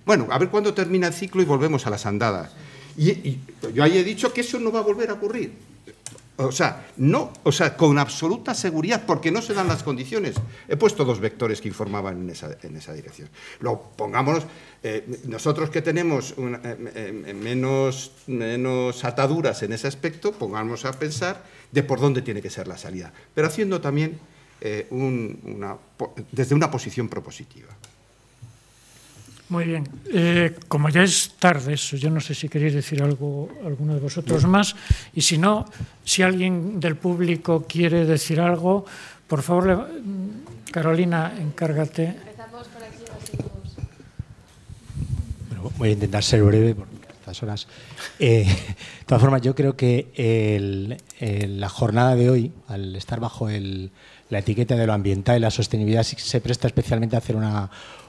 [SPEAKER 5] bueno, a ver cuándo termina el ciclo y volvemos a las andadas. Y yo ahí he dicho que eso no va a volver a ocurrir. Con absoluta seguridad, porque no se dan las condiciones. He puesto 2 vectores que informaban en esa dirección. Pongámonos, nosotros que tenemos menos ataduras en ese aspecto, pongámonos a pensar de por dónde tiene que ser la salida, pero haciendo también desde una posición propositiva.
[SPEAKER 1] Muy bien. Como ya es tarde, eso, yo no sé si queréis decir algo, alguno de vosotros más, y si no, si alguien del público quiere decir algo, por favor, Carolina, encárgate.
[SPEAKER 6] Empezamos por aquí, así todos.
[SPEAKER 7] Bueno, voy a intentar ser breve porque a estas horas. De todas formas, yo creo que la jornada de hoy, al estar bajo la etiqueta de lo ambiental y la sostenibilidad, sí se presta especialmente a hacer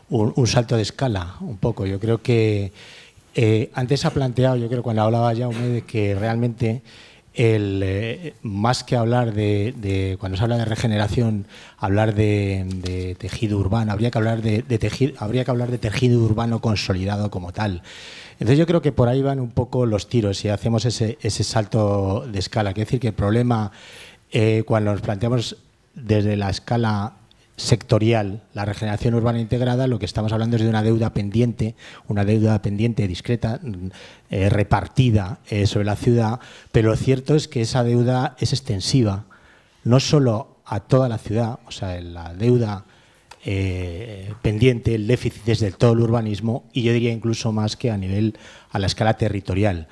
[SPEAKER 7] un salto de escala, un poco. Yo creo que antes ha planteado, yo creo cuando hablaba Jaume, de que realmente más que hablar cuando se habla de regeneración, hablar de tejido urbano, habría que hablar de tejido urbano consolidado como tal. Entonces yo creo que por ahí van un poco los tiros si hacemos ese salto de escala. Quiere decir que el problema, cuando nos planteamos desde la escala sectorial, la regeneración urbana integrada, lo que estamos hablando es de una deuda pendiente discreta, repartida sobre la ciudad, pero lo cierto es que esa deuda es extensiva, no solo a toda la ciudad, o sea, la deuda pendiente, el déficit desde todo el urbanismo, y yo diría incluso más que a la escala territorial.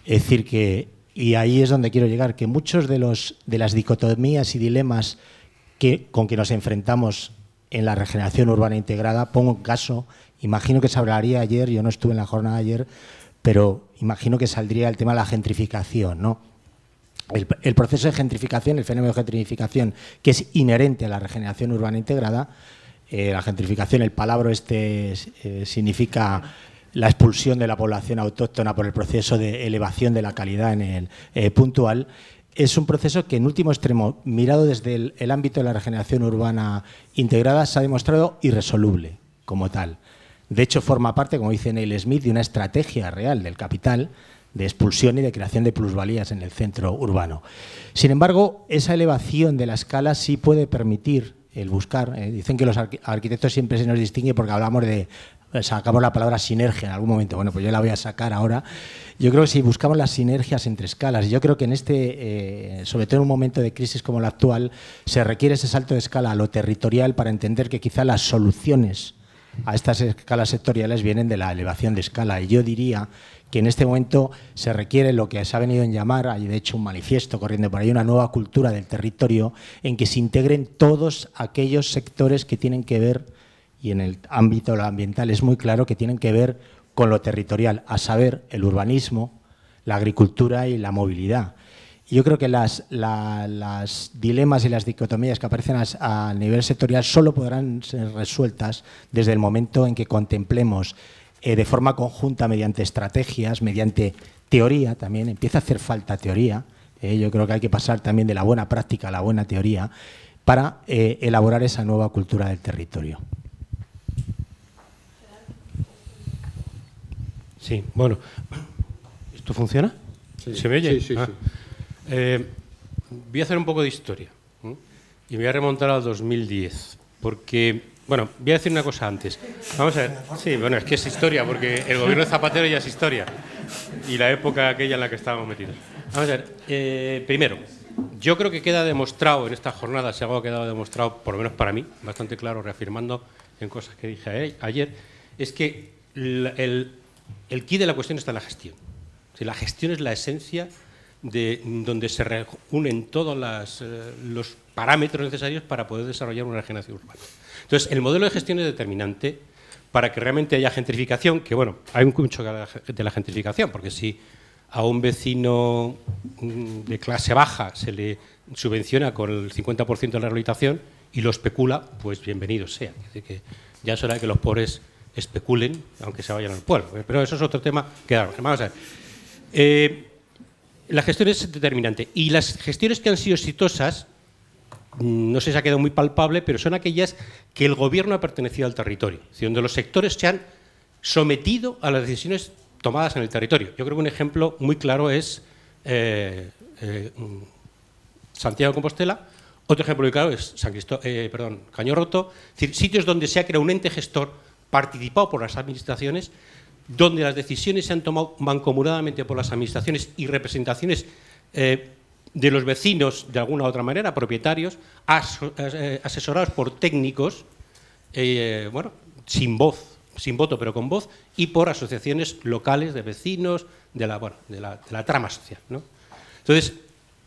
[SPEAKER 7] Es decir que, y ahí es donde quiero llegar, que muchos de las dicotomías y dilemas con que nos enfrentamos en la regeneración urbana integrada, pongo un caso, imagino que se hablaría ayer, yo no estuve en la jornada ayer, pero imagino que saldría el tema de la gentrificación, ¿no? el proceso de gentrificación, el fenómeno de gentrificación que es inherente a la regeneración urbana integrada. La gentrificación, el palabra significa la expulsión de la población autóctona por el proceso de elevación de la calidad en el puntual. Es un proceso que, en último extremo, mirado desde el ámbito de la regeneración urbana integrada, se ha demostrado irresoluble como tal. De hecho, forma parte, como dice Neil Smith, de una estrategia real del capital de expulsión y de creación de plusvalías en el centro urbano. Sin embargo, esa elevación de la escala sí puede permitir el buscar. Dicen que los arquitectos siempre se nos distingue porque hablamos de, sacamos la palabra sinergia en algún momento. Bueno, pues yo la voy a sacar ahora. Yo creo que si buscamos las sinergias entre escalas, yo creo que en sobre todo en un momento de crisis como la actual, se requiere ese salto de escala a lo territorial para entender que quizá las soluciones a estas escalas sectoriales vienen de la elevación de escala. Y yo diría que en este momento se requiere lo que se ha venido en llamar, hay de hecho un manifiesto corriendo por ahí, una nueva cultura del territorio en que se integren todos aquellos sectores que tienen que ver, y en el ámbito ambiental es muy claro que tienen que ver con lo territorial, a saber, el urbanismo, la agricultura y la movilidad. Y yo creo que las dilemas y las dicotomías que aparecen a nivel sectorial solo podrán ser resueltas desde el momento en que contemplemos de forma conjunta, mediante estrategias, mediante teoría también. Empieza a hacer falta teoría. Yo creo que hay que pasar también de la buena práctica a la buena teoría para elaborar esa nueva cultura del territorio.
[SPEAKER 8] Sí, bueno. ¿Esto funciona?
[SPEAKER 5] Sí.
[SPEAKER 8] ¿Se me oye?
[SPEAKER 5] Sí.
[SPEAKER 8] Voy a hacer un poco de historia y me voy a remontar al 2010, porque, bueno, voy a decir una cosa antes. Vamos a ver, sí, bueno, es que es historia, porque el gobierno de Zapatero ya es historia y la época aquella en la que estábamos metidos. Vamos a ver, primero, yo creo que queda demostrado en esta jornada, si algo ha quedado demostrado, por lo menos para mí, bastante claro, reafirmando en cosas que dije ayer, es que el quid de la cuestión está en la gestión. O sea, la gestión es la esencia de donde se reúnen todos los parámetros necesarios para poder desarrollar una regeneración urbana. Entonces, el modelo de gestión es determinante para que realmente haya gentrificación, que bueno, hay mucho de la gentrificación, porque si a un vecino de clase baja se le subvenciona con el 50% de la rehabilitación y lo especula, pues bienvenido sea. Es decir, que ya es hora de que los pobres especulen, aunque se vayan al pueblo. Pero eso es otro tema que vamos a ver. La gestión es determinante y las gestiones que han sido exitosas, no sé si ha quedado muy palpable, pero son aquellas que el gobierno ha pertenecido al territorio, es decir, donde los sectores se han sometido a las decisiones tomadas en el territorio. Yo creo que un ejemplo muy claro es Santiago de Compostela. Otro ejemplo muy claro es Caño Roto, es decir, sitios donde se ha creado un ente gestor participado por las administraciones, donde las decisiones se han tomado mancomunadamente por las administraciones y representaciones de los vecinos, de alguna u otra manera, propietarios, asesorados por técnicos, bueno, sin voto, pero con voz, y por asociaciones locales de vecinos de la trama social, ¿no? Entonces,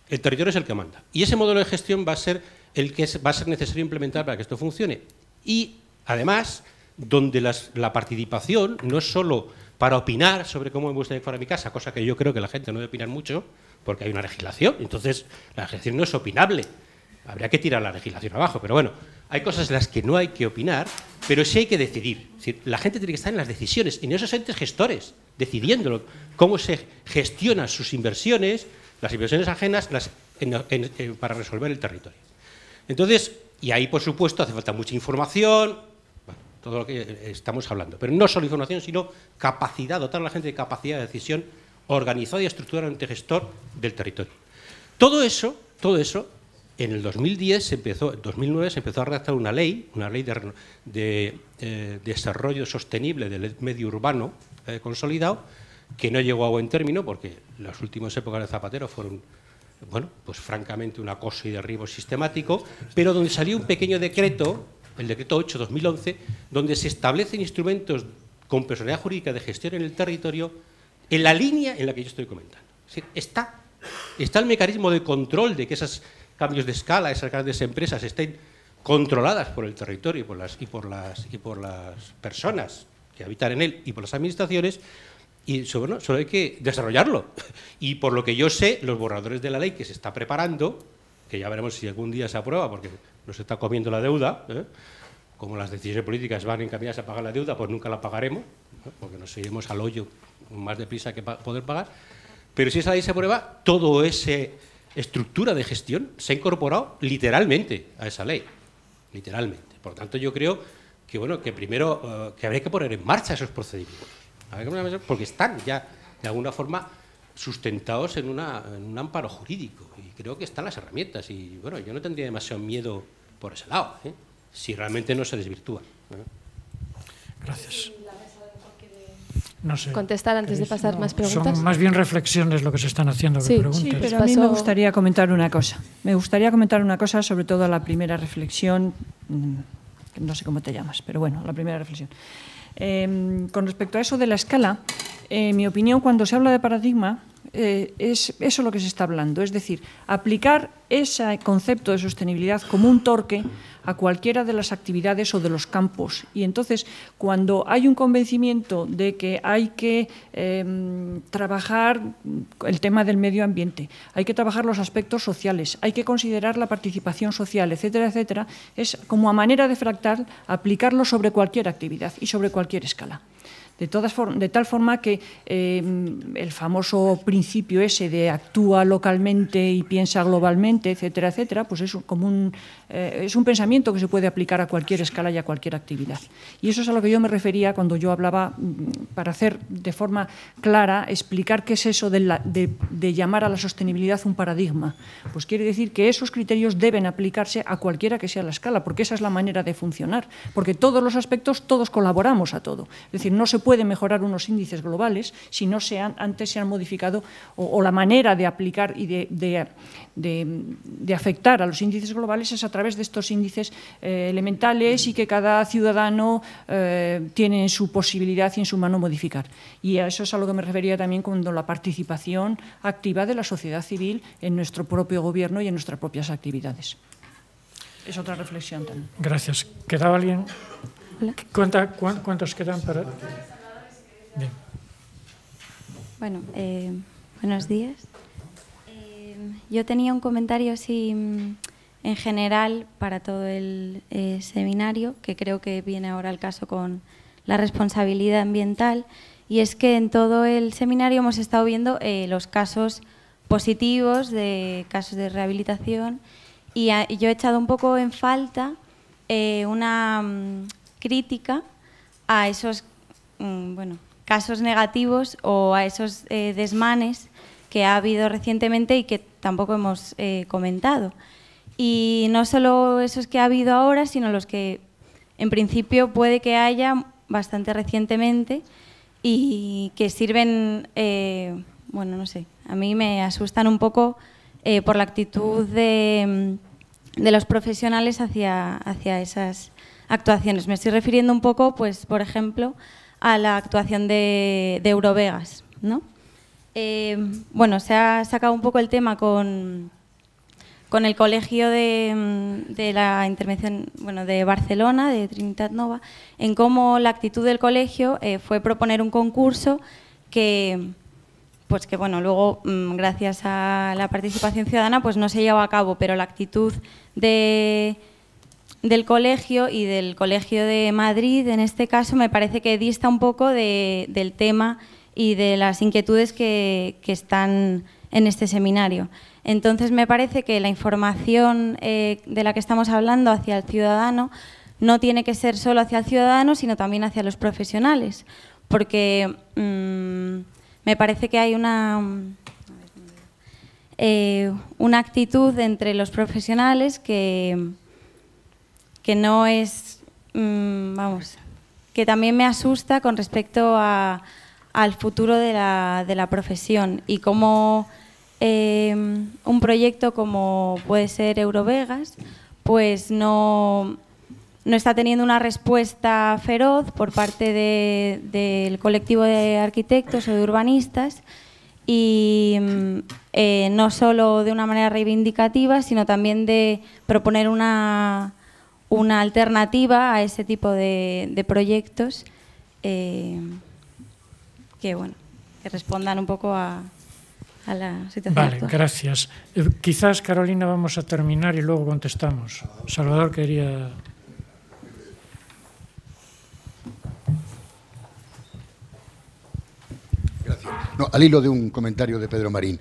[SPEAKER 8] el territorio es el que manda. Y ese modelo de gestión va a ser el que va a ser necesario implementar para que esto funcione. Y, además, donde la participación no es solo para opinar sobre cómo me gustaría que fuera mi casa, cosa que yo creo que la gente no debe opinar mucho, porque hay una legislación, entonces la legislación no es opinable. Habría que tirar la legislación abajo, pero bueno, hay cosas en las que no hay que opinar, pero sí hay que decidir. Es decir, la gente tiene que estar en las decisiones, en esos entes gestores, decidiéndolo, cómo se gestionan sus inversiones, las inversiones ajenas para resolver el territorio. Entonces, y ahí, por supuesto, hace falta mucha información, todo lo que estamos hablando. Pero no solo información, sino capacidad, dotar a la gente de capacidad de decisión organizada y estructuralmente gestor del territorio. Todo eso, en el 2010 en 2009 se empezó a redactar una ley de desarrollo sostenible del medio urbano consolidado, que no llegó a buen término porque las últimas épocas de Zapatero fueron, bueno, pues francamente un acoso y derribo sistemático, pero donde salió un pequeño decreto, el decreto 8/2011, donde se establecen instrumentos con personalidad jurídica de gestión en el territorio en la línea en la que yo estoy comentando. Es decir, está el mecanismo de control de que esos cambios de escala, esas grandes empresas estén controladas por el territorio y por las personas que habitan en él y por las administraciones, y bueno, solo hay que desarrollarlo. Y por lo que yo sé, los borradores de la ley que se está preparando, que ya veremos si algún día se aprueba, porque nos está comiendo la deuda, como las decisiones políticas van encaminadas a pagar la deuda, pues nunca la pagaremos, porque nos iremos al hoyo más deprisa que poder pagar. Pero si esa ley se aprueba, toda esa estructura de gestión se ha incorporado literalmente a esa ley, literalmente. Por tanto, yo creo que, bueno, que primero que habría que poner en marcha esos procedimientos, porque están ya de alguna forma sustentados en un amparo jurídico, y creo que están las herramientas, y bueno, yo no tendría demasiado miedo por ese lado, si realmente no se desvirtúa.
[SPEAKER 1] Gracias. No sé.
[SPEAKER 6] Contestar antes de pasar más preguntas.
[SPEAKER 1] Son más bien reflexiones lo que se están haciendo que preguntas.
[SPEAKER 4] Sí, pero a mí me gustaría comentar una cosa. Me gustaría comentar una cosa, sobre todo la primera reflexión, no sé cómo te llamas, pero bueno, la primera reflexión. Con respecto a eso de la escala, en mi opinión, cuando se habla de paradigma, es eso lo que se está hablando, es decir, aplicar ese concepto de sostenibilidad como un torque a cualquiera de las actividades o de los campos. Y entonces, cuando hay un convencimiento de que hay que trabajar el tema del medio ambiente, hay que trabajar los aspectos sociales, hay que considerar la participación social, etcétera, etcétera, es como a manera de fractal aplicarlo sobre cualquier actividad y sobre cualquier escala. De tal forma que el famoso principio ese de actúa localmente y piensa globalmente, etcétera, etcétera, pues es un pensamiento que se puede aplicar a cualquier escala y a cualquier actividad. Y eso es a lo que yo me refería cuando yo hablaba, para hacer de forma clara, explicar qué es eso de llamar a la sostenibilidad un paradigma. Pues quiere decir que esos criterios deben aplicarse a cualquiera que sea la escala, porque esa es la manera de funcionar, porque todos los aspectos, todos colaboramos a todo. Es decir, no se puede mejorar unos índices globales si no antes se han modificado o la manera de aplicar y de afectar a los índices globales es a través de estos índices elementales y que cada ciudadano tiene en su posibilidad y en su mano modificar. Y a eso es a lo que me refería también cuando la participación activa de la sociedad civil en nuestro propio gobierno y en nuestras propias actividades. Es otra reflexión también.
[SPEAKER 1] Gracias. ¿Quedaba alguien? ¿Cuántos quedan para...? Bien.
[SPEAKER 9] Bueno, buenos días. Yo tenía un comentario así en general para todo el seminario, que creo que viene ahora al caso con la responsabilidad ambiental, y es que en todo el seminario hemos estado viendo los casos positivos de casos de rehabilitación, y yo he echado un poco en falta una crítica a esos casos negativos o a esos desmanes que ha habido recientemente y que tampoco hemos comentado. Y no solo esos que ha habido ahora, sino los que en principio puede que haya bastante recientemente y que sirven, bueno, no sé, a mí me asustan un poco por la actitud de los profesionales hacia esas actuaciones. Me estoy refiriendo un poco, pues, por ejemplo, a la actuación de Eurovegas, ¿no? Bueno, se ha sacado un poco el tema con el colegio de la intervención, bueno, de Barcelona, de Trinitat Nova, en cómo la actitud del colegio fue proponer un concurso que bueno, luego gracias a la participación ciudadana pues no se llevó a cabo, pero la actitud del colegio y del Colegio de Madrid, en este caso, me parece que dista un poco del tema y de las inquietudes que están en este seminario. Entonces, me parece que la información de la que estamos hablando hacia el ciudadano no tiene que ser solo hacia el ciudadano, sino también hacia los profesionales, porque me parece que hay una actitud entre los profesionales que no es, vamos, que también me asusta con respecto al futuro de la profesión y cómo un proyecto como puede ser Eurovegas pues no está teniendo una respuesta feroz por parte del colectivo de arquitectos o de urbanistas y no solo de una manera reivindicativa, sino también de proponer una alternativa a ese tipo de proyectos que, bueno, que respondan un poco a la situación
[SPEAKER 1] Vale,
[SPEAKER 9] actual.
[SPEAKER 1] gracias. Quizás, Carolina, vamos a terminar y luego contestamos. Salvador quería...
[SPEAKER 10] Gracias. No, al hilo de un comentario de Pedro Marín.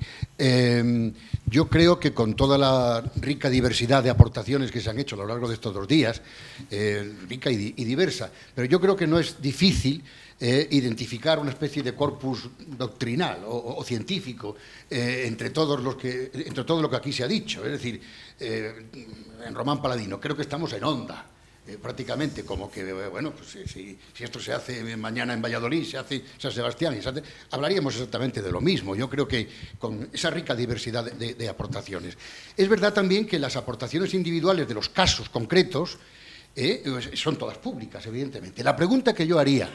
[SPEAKER 10] Yo creo que con toda la rica diversidad de aportaciones que se han hecho a lo largo de estos 2 días, rica y diversa, pero yo creo que no es difícil identificar una especie de corpus doctrinal o científico entre todo lo que aquí se ha dicho. Es decir, en Román Paladino, creo que estamos en onda. Prácticamente, como que, bueno, pues si esto se hace mañana en Valladolid, se hace en San Sebastián, hablaríamos exactamente de lo mismo. Yo creo que con esa rica diversidad de aportaciones. Es verdad también que las aportaciones individuales de los casos concretos son todas públicas, evidentemente. La pregunta que yo haría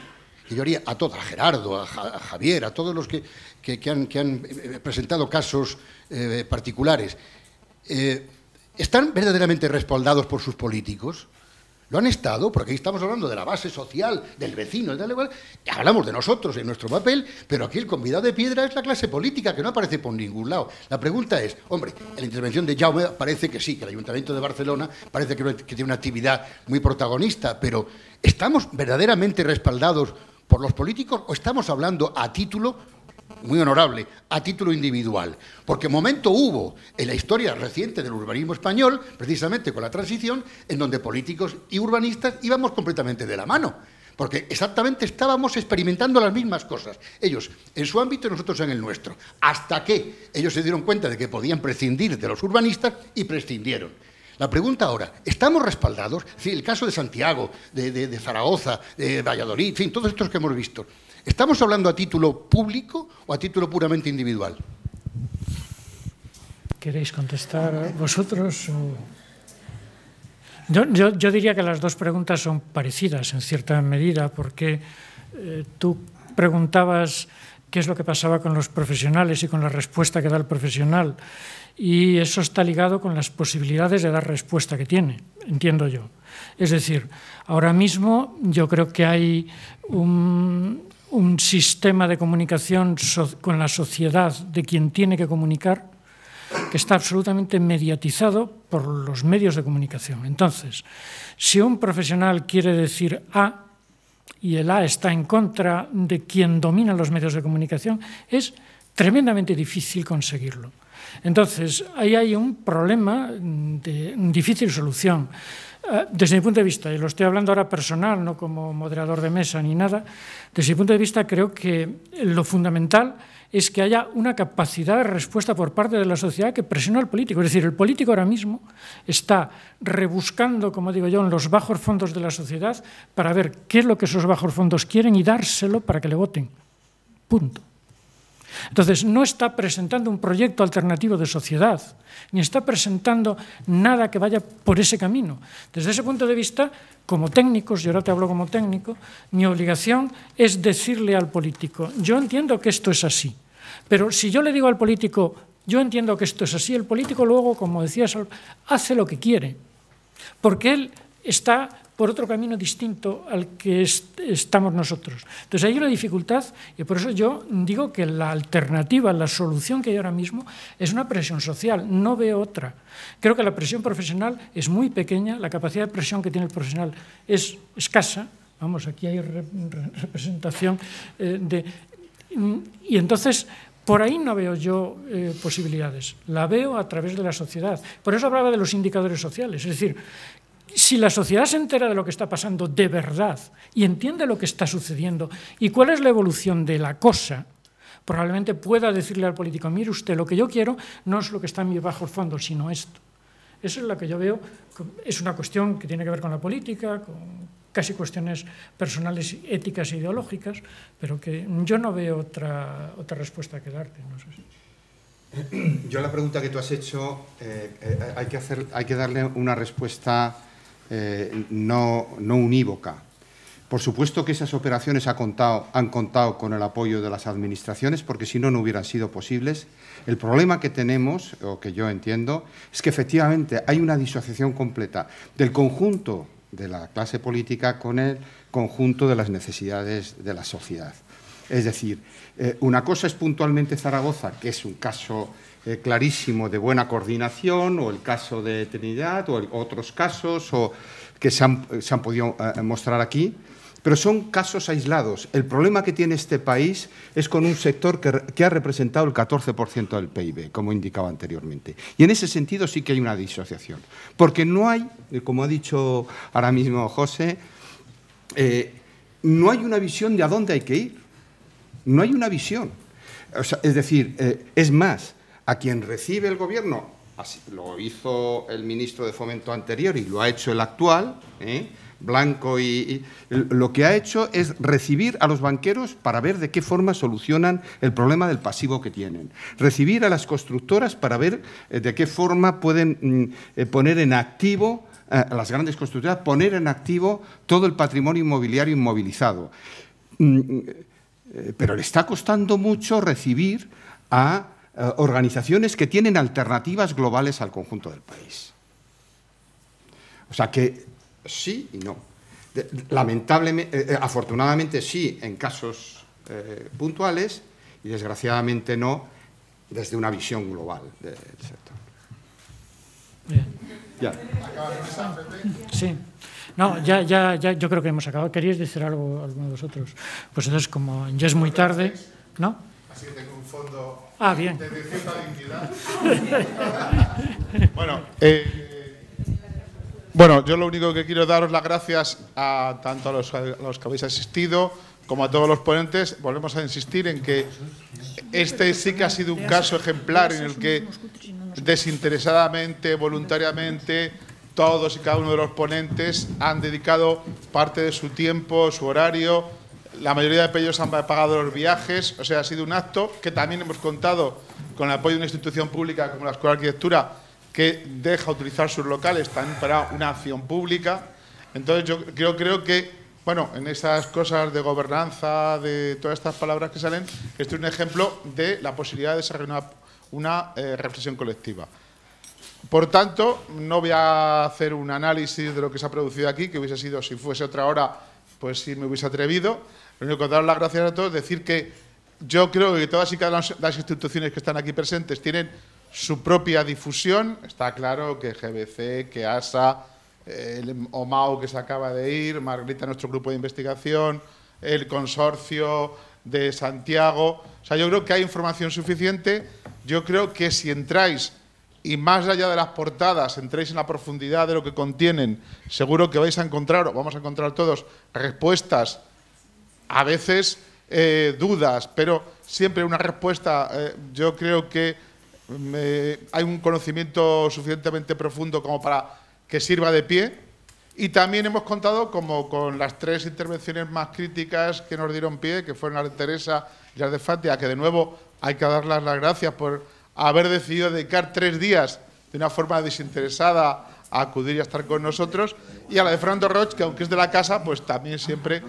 [SPEAKER 10] a todos, a Gerardo, a Javier, a todos los que han presentado casos particulares, ¿están verdaderamente respaldados por sus políticos? Lo han estado, porque aquí estamos hablando de la base social, del vecino, hablamos de nosotros en nuestro papel, pero aquí el convidado de piedra es la clase política, que no aparece por ningún lado. La pregunta es, hombre, en la intervención de Jaume parece que sí, que el Ayuntamiento de Barcelona parece que tiene una actividad muy protagonista, pero ¿estamos verdaderamente respaldados por los políticos o estamos hablando a título muy honorable, a título individual? Porque momento hubo en la historia reciente del urbanismo español, precisamente con la transición, en donde políticos y urbanistas íbamos completamente de la mano, porque exactamente estábamos experimentando las mismas cosas, ellos en su ámbito y nosotros en el nuestro, hasta que ellos se dieron cuenta de que podían prescindir de los urbanistas y prescindieron. La pregunta ahora, ¿estamos respaldados? Sí, el caso de Santiago, de Zaragoza, de Valladolid, en fin, todos estos que hemos visto. ¿Estamos hablando a título público o a título puramente individual?
[SPEAKER 1] ¿Queréis contestar vosotros? Yo diría que las dos preguntas son parecidas en cierta medida, porque tú preguntabas qué es lo que pasaba con los profesionales y con la respuesta que da el profesional, y eso está ligado con las posibilidades de dar respuesta que tiene, entiendo yo. Es decir, ahora mismo yo creo que hay un sistema de comunicación con la sociedad de quien tiene que comunicar que está absolutamente mediatizado por los medios de comunicación. Entonces, si un profesional quiere decir A y el A está en contra de quien domina los medios de comunicación, es tremendamente difícil conseguirlo. Entonces, ahí hay un problema de difícil solución. Desde mi punto de vista, y lo estoy hablando ahora personal, no como moderador de mesa ni nada, desde mi punto de vista creo que lo fundamental es que haya una capacidad de respuesta por parte de la sociedad que presione al político. Es decir, el político ahora mismo está rebuscando, como digo yo, en los bajos fondos de la sociedad para ver qué es lo que esos bajos fondos quieren y dárselo para que le voten. Punto. Entonces, no está presentando un proyecto alternativo de sociedad, ni está presentando nada que vaya por ese camino. Desde ese punto de vista, como técnicos, y ahora te hablo como técnico, mi obligación es decirle al político, yo entiendo que esto es así, pero si yo le digo al político, yo entiendo que esto es así, el político luego, como decías, hace lo que quiere, porque él está por otro camino distinto al que estamos nosotros. Entonces hay una dificultad y por eso yo digo que la alternativa, la solución que hay ahora mismo es una presión social, no veo otra. Creo que la presión profesional es muy pequeña, la capacidad de presión que tiene el profesional es escasa, vamos, aquí hay representación y entonces por ahí no veo yo posibilidades, la veo a través de la sociedad. Por eso hablaba de los indicadores sociales, es decir, si la sociedad se entera de lo que está pasando de verdad y entiende lo que está sucediendo y cuál es la evolución de la cosa, probablemente pueda decirle al político, mire usted, lo que yo quiero no es lo que está en mis bajos fondos, sino esto. Eso es lo que yo veo, es una cuestión que tiene que ver con la política, con casi cuestiones personales, éticas e ideológicas, pero que yo no veo otra respuesta que darte, no sé si.
[SPEAKER 5] Yo la pregunta que tú has hecho, hay que darle una respuesta no unívoca. Por supuesto que esas operaciones han contado con el apoyo de las administraciones, porque si no, no hubieran sido posibles. El problema que tenemos, o que yo entiendo, es que efectivamente hay una disociación completa del conjunto de la clase política con el conjunto de las necesidades de la sociedad. Es decir, una cosa es puntualmente Zaragoza, que es un caso clarísimo de buena coordinación, o el caso de Trinidad, o otros casos que se han podido mostrar aquí, pero son casos aislados. El problema que tiene este país es con un sector que ha representado el 14% del PIB, como indicaba anteriormente. Y en ese sentido sí que hay una disociación, porque no hay, como ha dicho ahora mismo José, no hay una visión de a dónde hay que ir. No hay una visión. O sea, es decir, es más, a quien recibe el gobierno, así lo hizo el ministro de Fomento anterior y lo ha hecho el actual, Blanco, y lo que ha hecho es recibir a los banqueros para ver de qué forma solucionan el problema del pasivo que tienen. Recibir a las constructoras para ver de qué forma pueden poner en activo, a las grandes constructoras, poner en activo todo el patrimonio inmobiliario inmovilizado. Pero le está costando mucho recibir a organizaciones que tienen alternativas globales al conjunto del país. O sea que sí y no. Lamentablemente, afortunadamente sí en casos puntuales y desgraciadamente no desde una visión global del sector.
[SPEAKER 1] Bien.
[SPEAKER 5] Ya.
[SPEAKER 1] Sí. No, ya, yo creo que hemos acabado. ¿Queríais decir algo alguno de vosotros? Pues entonces, como ya es muy tarde, ¿no?
[SPEAKER 11] Así que tengo un fondo
[SPEAKER 1] bien.
[SPEAKER 11] de cierta dignidad. Bueno, yo lo único que quiero daros las gracias a tanto a los que habéis asistido como a todos los ponentes. Volvemos a insistir en que este sí que ha sido un caso ejemplar en el que desinteresadamente, voluntariamente, todos y cada uno de los ponentes han dedicado parte de su tiempo, su horario. La mayoría de ellos han pagado los viajes. O sea, ha sido un acto que también hemos contado con el apoyo de una institución pública como la Escuela de Arquitectura, que deja utilizar sus locales también para una acción pública. Entonces yo creo que, bueno, en esas cosas de gobernanza, de todas estas palabras que salen, esto es un ejemplo de la posibilidad de desarrollar una reflexión colectiva. Por tanto, no voy a hacer un análisis de lo que se ha producido aquí, que hubiese sido, si fuese otra hora, pues sí me hubiese atrevido. Lo único que dar las gracias a todos, decir que yo creo que todas y cada una de las instituciones que están aquí presentes tienen su propia difusión. Está claro que GBC, que ASA, el OMAO que se acaba de ir, Margarita, nuestro grupo de investigación, el consorcio de Santiago. O sea, yo creo que hay información suficiente. Yo creo que si entráis, y más allá de las portadas, entréis en la profundidad de lo que contienen, seguro que vais a encontrar, o vamos a encontrar todos, respuestas, a veces dudas, pero siempre una respuesta. Yo creo que hay un conocimiento suficientemente profundo como para que sirva de pie. Y también hemos contado como con las 3 intervenciones más críticas que nos dieron pie, que fueron las de Teresa y las de Fati, a que de nuevo hay que darles las gracias por haber decidido dedicar 3 días de una forma desinteresada a acudir y a estar con nosotros, y a la de Fernando Roig, que aunque es de la casa, pues también siempre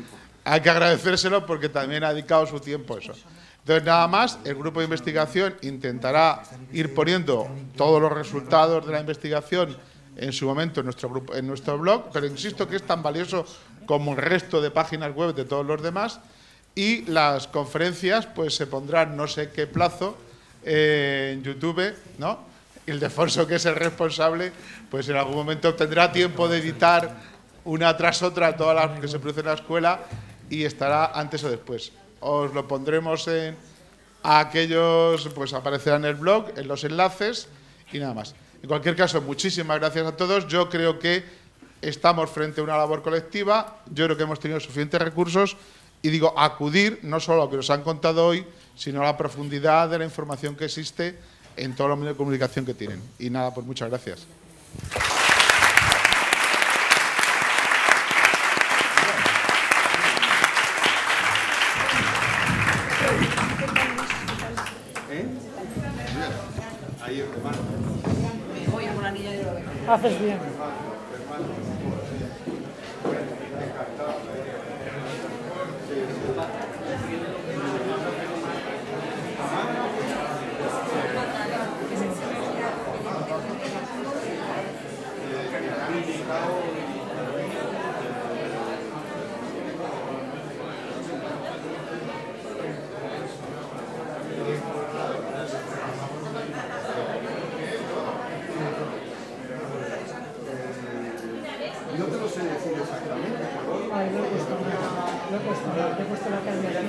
[SPEAKER 11] hay que agradecérselo porque también ha dedicado su tiempo a eso. Entonces, nada más, el grupo de investigación intentará ir poniendo todos los resultados de la investigación en su momento en nuestro grupo, en nuestro blog, pero insisto que es tan valioso como el resto de páginas web de todos los demás, y las conferencias pues se pondrán no sé qué plazo en YouTube, ¿no? Ildefonso, que es el responsable, pues en algún momento tendrá tiempo de editar una tras otra todas las que se producen en la escuela y estará antes o después. Os lo pondremos en aquellos, pues aparecerá en el blog, en los enlaces y nada más. En cualquier caso, muchísimas gracias a todos. Yo creo que estamos frente a una labor colectiva. Yo creo que hemos tenido suficientes recursos y digo, acudir no solo a lo que nos han contado hoy, sino a la profundidad de la información que existe en todos los medios de comunicación que tienen. Y nada, pues muchas gracias.
[SPEAKER 1] Haces bien.
[SPEAKER 10] No te lo sé decir exactamente.
[SPEAKER 1] Ay, lo he puesto la calle aquí.